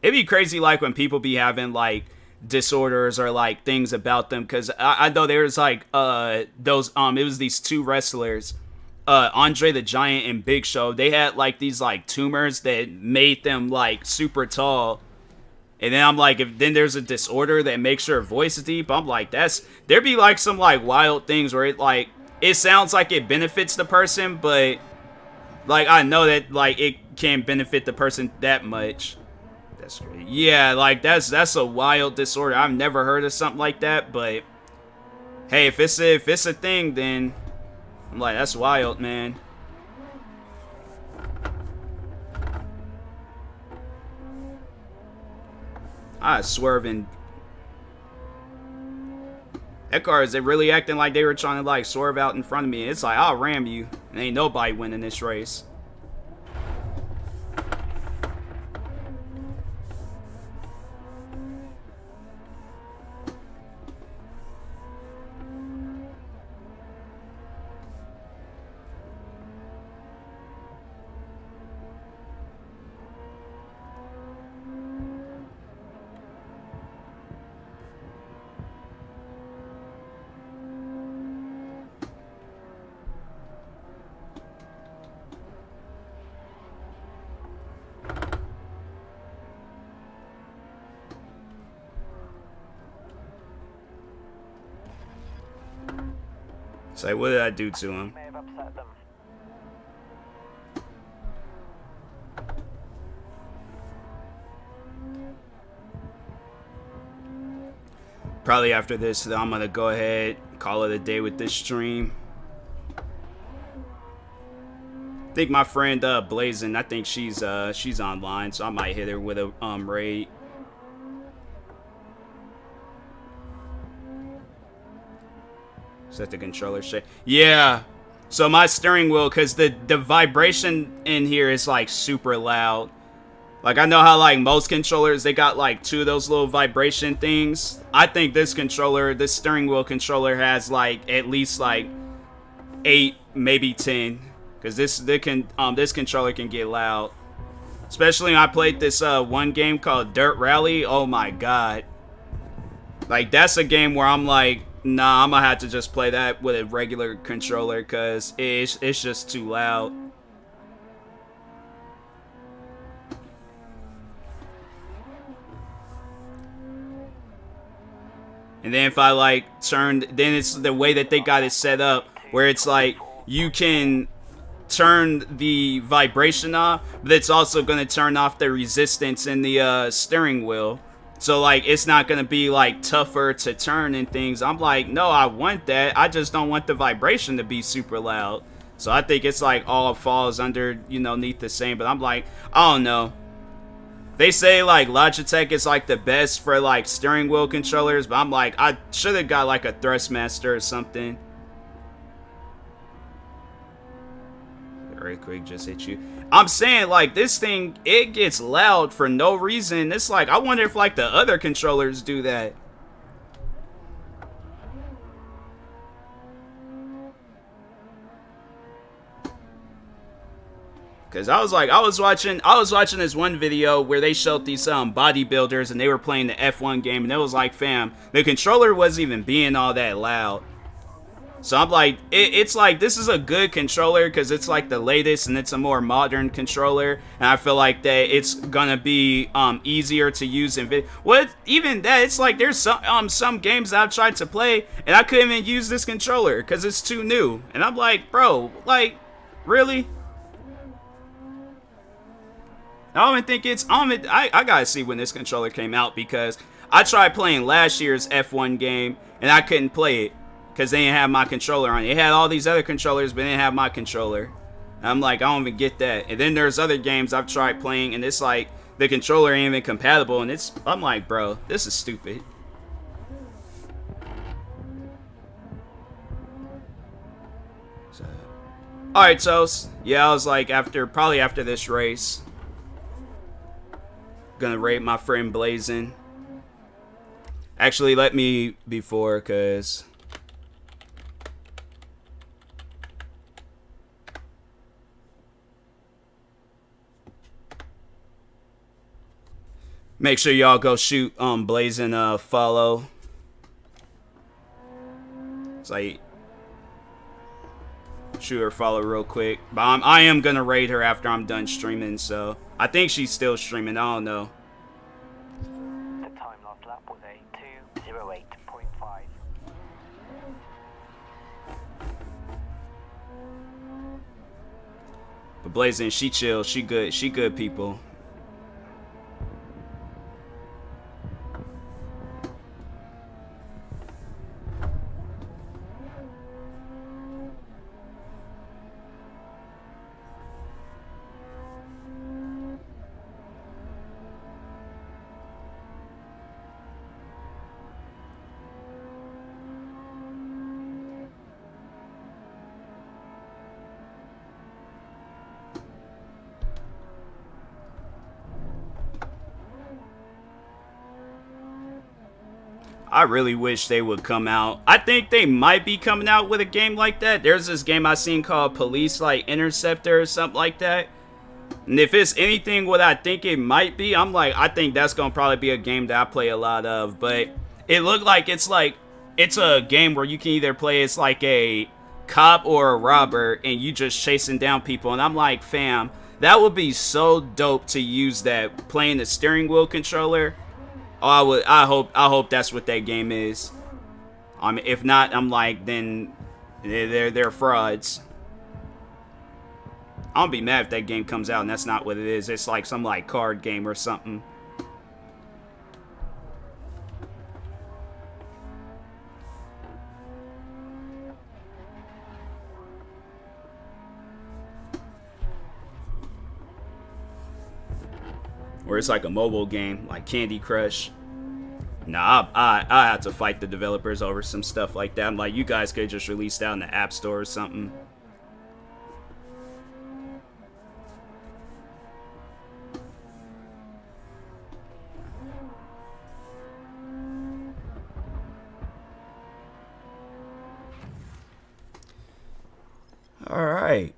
It'd be crazy, like, when people be having, like, disorders or, like, things about them. Because I know there was, like, it was these two wrestlers, Andre the Giant and Big Show. They had, like, these, like, tumors that made them, like, super tall. And then I'm like, if then there's a disorder that makes your voice deep, I'm like, there'd be like some like wild things where it sounds like it benefits the person, but like I know that like it can't benefit the person that much. That's great. Yeah, like that's a wild disorder. I've never heard of something like that, but hey, if it's a thing, then I'm like, that's wild, man. I swerving. That car, is they really acting like they were trying to like swerve out in front of me? It's like, I'll ram you. And ain't nobody winning this race. Say, what did I do to him?
May have upset them.
Probably after this, I'm gonna go ahead, call it a day with this stream. I think my friend Blazing, I think she's online, so I might hit her with a raid. Set the controller shake. Yeah. So my steering wheel, because the vibration in here is like super loud. Like I know how like most controllers, they got like 2 of those little vibration things. I think this steering wheel controller has like at least like 8, maybe 10. Because this controller can get loud. Especially when I played this one game called Dirt Rally. Oh my god. Like that's a game where I'm like, nah, I'm gonna have to just play that with a regular controller because it's just too loud. And then if I like then it's the way that they got it set up where it's like you can turn the vibration off, but it's also gonna turn off the resistance in the steering wheel. So, like, it's not going to be, like, tougher to turn and things. I'm like, no, I want that. I just don't want the vibration to be super loud. So, I think it's, like, all falls under, you know, neath the same. But I'm like, I don't know. They say, like, Logitech is, like, the best for, like, steering wheel controllers. But I'm like, I should have got, like, a Thrustmaster or something. Earthquake just hit you. I'm saying, like, this thing, it gets loud for no reason. It's like, I wonder if, like, the other controllers do that. Because I was watching this one video where they showed these bodybuilders and they were playing the F1 game. And it was like, fam, the controller wasn't even being all that loud. So I'm like, it's like, this is a good controller because it's like the latest and it's a more modern controller. And I feel like that it's gonna be easier to use in video. What? Even that, it's like there's some games I've tried to play and I couldn't even use this controller because it's too new. And I'm like, bro, like, really? I don't even think it's, I gotta see when this controller came out because I tried playing last year's F1 game and I couldn't play it. Because they didn't have my controller on it. It had all these other controllers, but they didn't have my controller. And I'm like, I don't even get that. And then there's other games I've tried playing, and it's like, the controller ain't even compatible. And I'm like, bro, this is stupid. So, alright, Toast. Yeah, I was like, probably after this race, gonna raid my friend Blazing. Actually, let me before, cause make sure y'all go shoot Blazing follow. It's like shoot her follow real quick. But I am gonna raid her after I'm done streaming, so I think she's still streaming, I don't know.
The time last lap was a 2:08.5.
But Blazing, she chill, she good people. I really wish they would come out. I think they might be coming out with a game like that. There's this game I seen called Police like Interceptor or something like that. And if it's anything what I think it might be, I think that's gonna probably be a game that I play a lot of. But it looked like it's a game where you can either play as like a cop or a robber and you just chasing down people. And I'm like, fam, that would be so dope to use that playing the steering wheel controller. Oh, I hope that's what that game is. If not, I'm like, then they're frauds. I don't be mad if that game comes out and that's not what it is. It's like some like card game or something. Or it's like a mobile game, like Candy Crush. Nah, I have to fight the developers over some stuff like that. I'm like, you guys could just release that in the App Store or something. All right.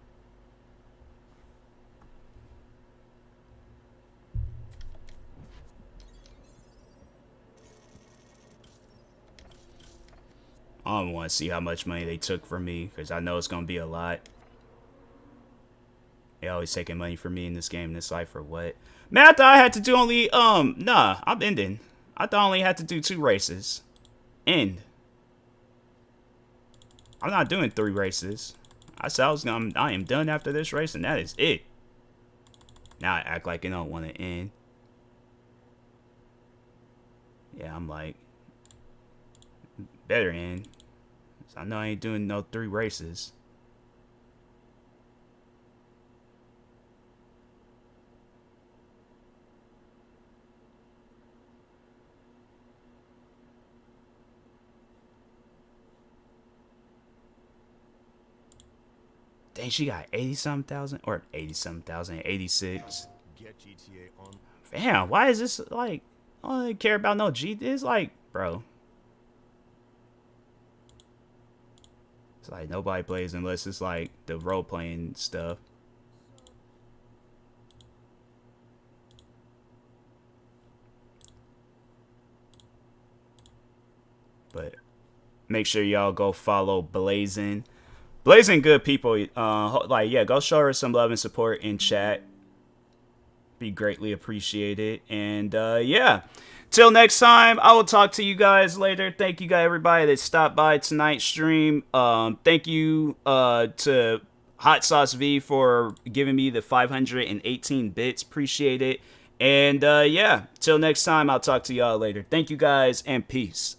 I don't want to see how much money they took from me, because I know it's going to be a lot. They always taking money from me in this game, in this life, for what? Man, I thought I had to do only, nah, I'm ending. I thought I only had to do 2 races. End. I'm not doing 3 races. I said I am done after this race, and that is it. Now I act like I don't want to end. Yeah, I'm like, better end. So I know I ain't doing no 3 races. Dang, she got 80-something thousand, or 80-something thousand, 86.
Get GTA on.
Damn, why is this like? I don't really care about no G. It's like, bro. It's like nobody plays unless it's like the role playing stuff. But make sure y'all go follow Blazing. Blazing good people. Like, yeah, go show her some love and support in chat. Be greatly appreciated. And yeah, till next time, I will talk to you guys later. Thank you guys, everybody that stopped by tonight's stream. Thank you to Hot Sauce V for giving me the 518 bits. Appreciate it. And yeah, till next time, I'll talk to y'all later. Thank you guys, and peace.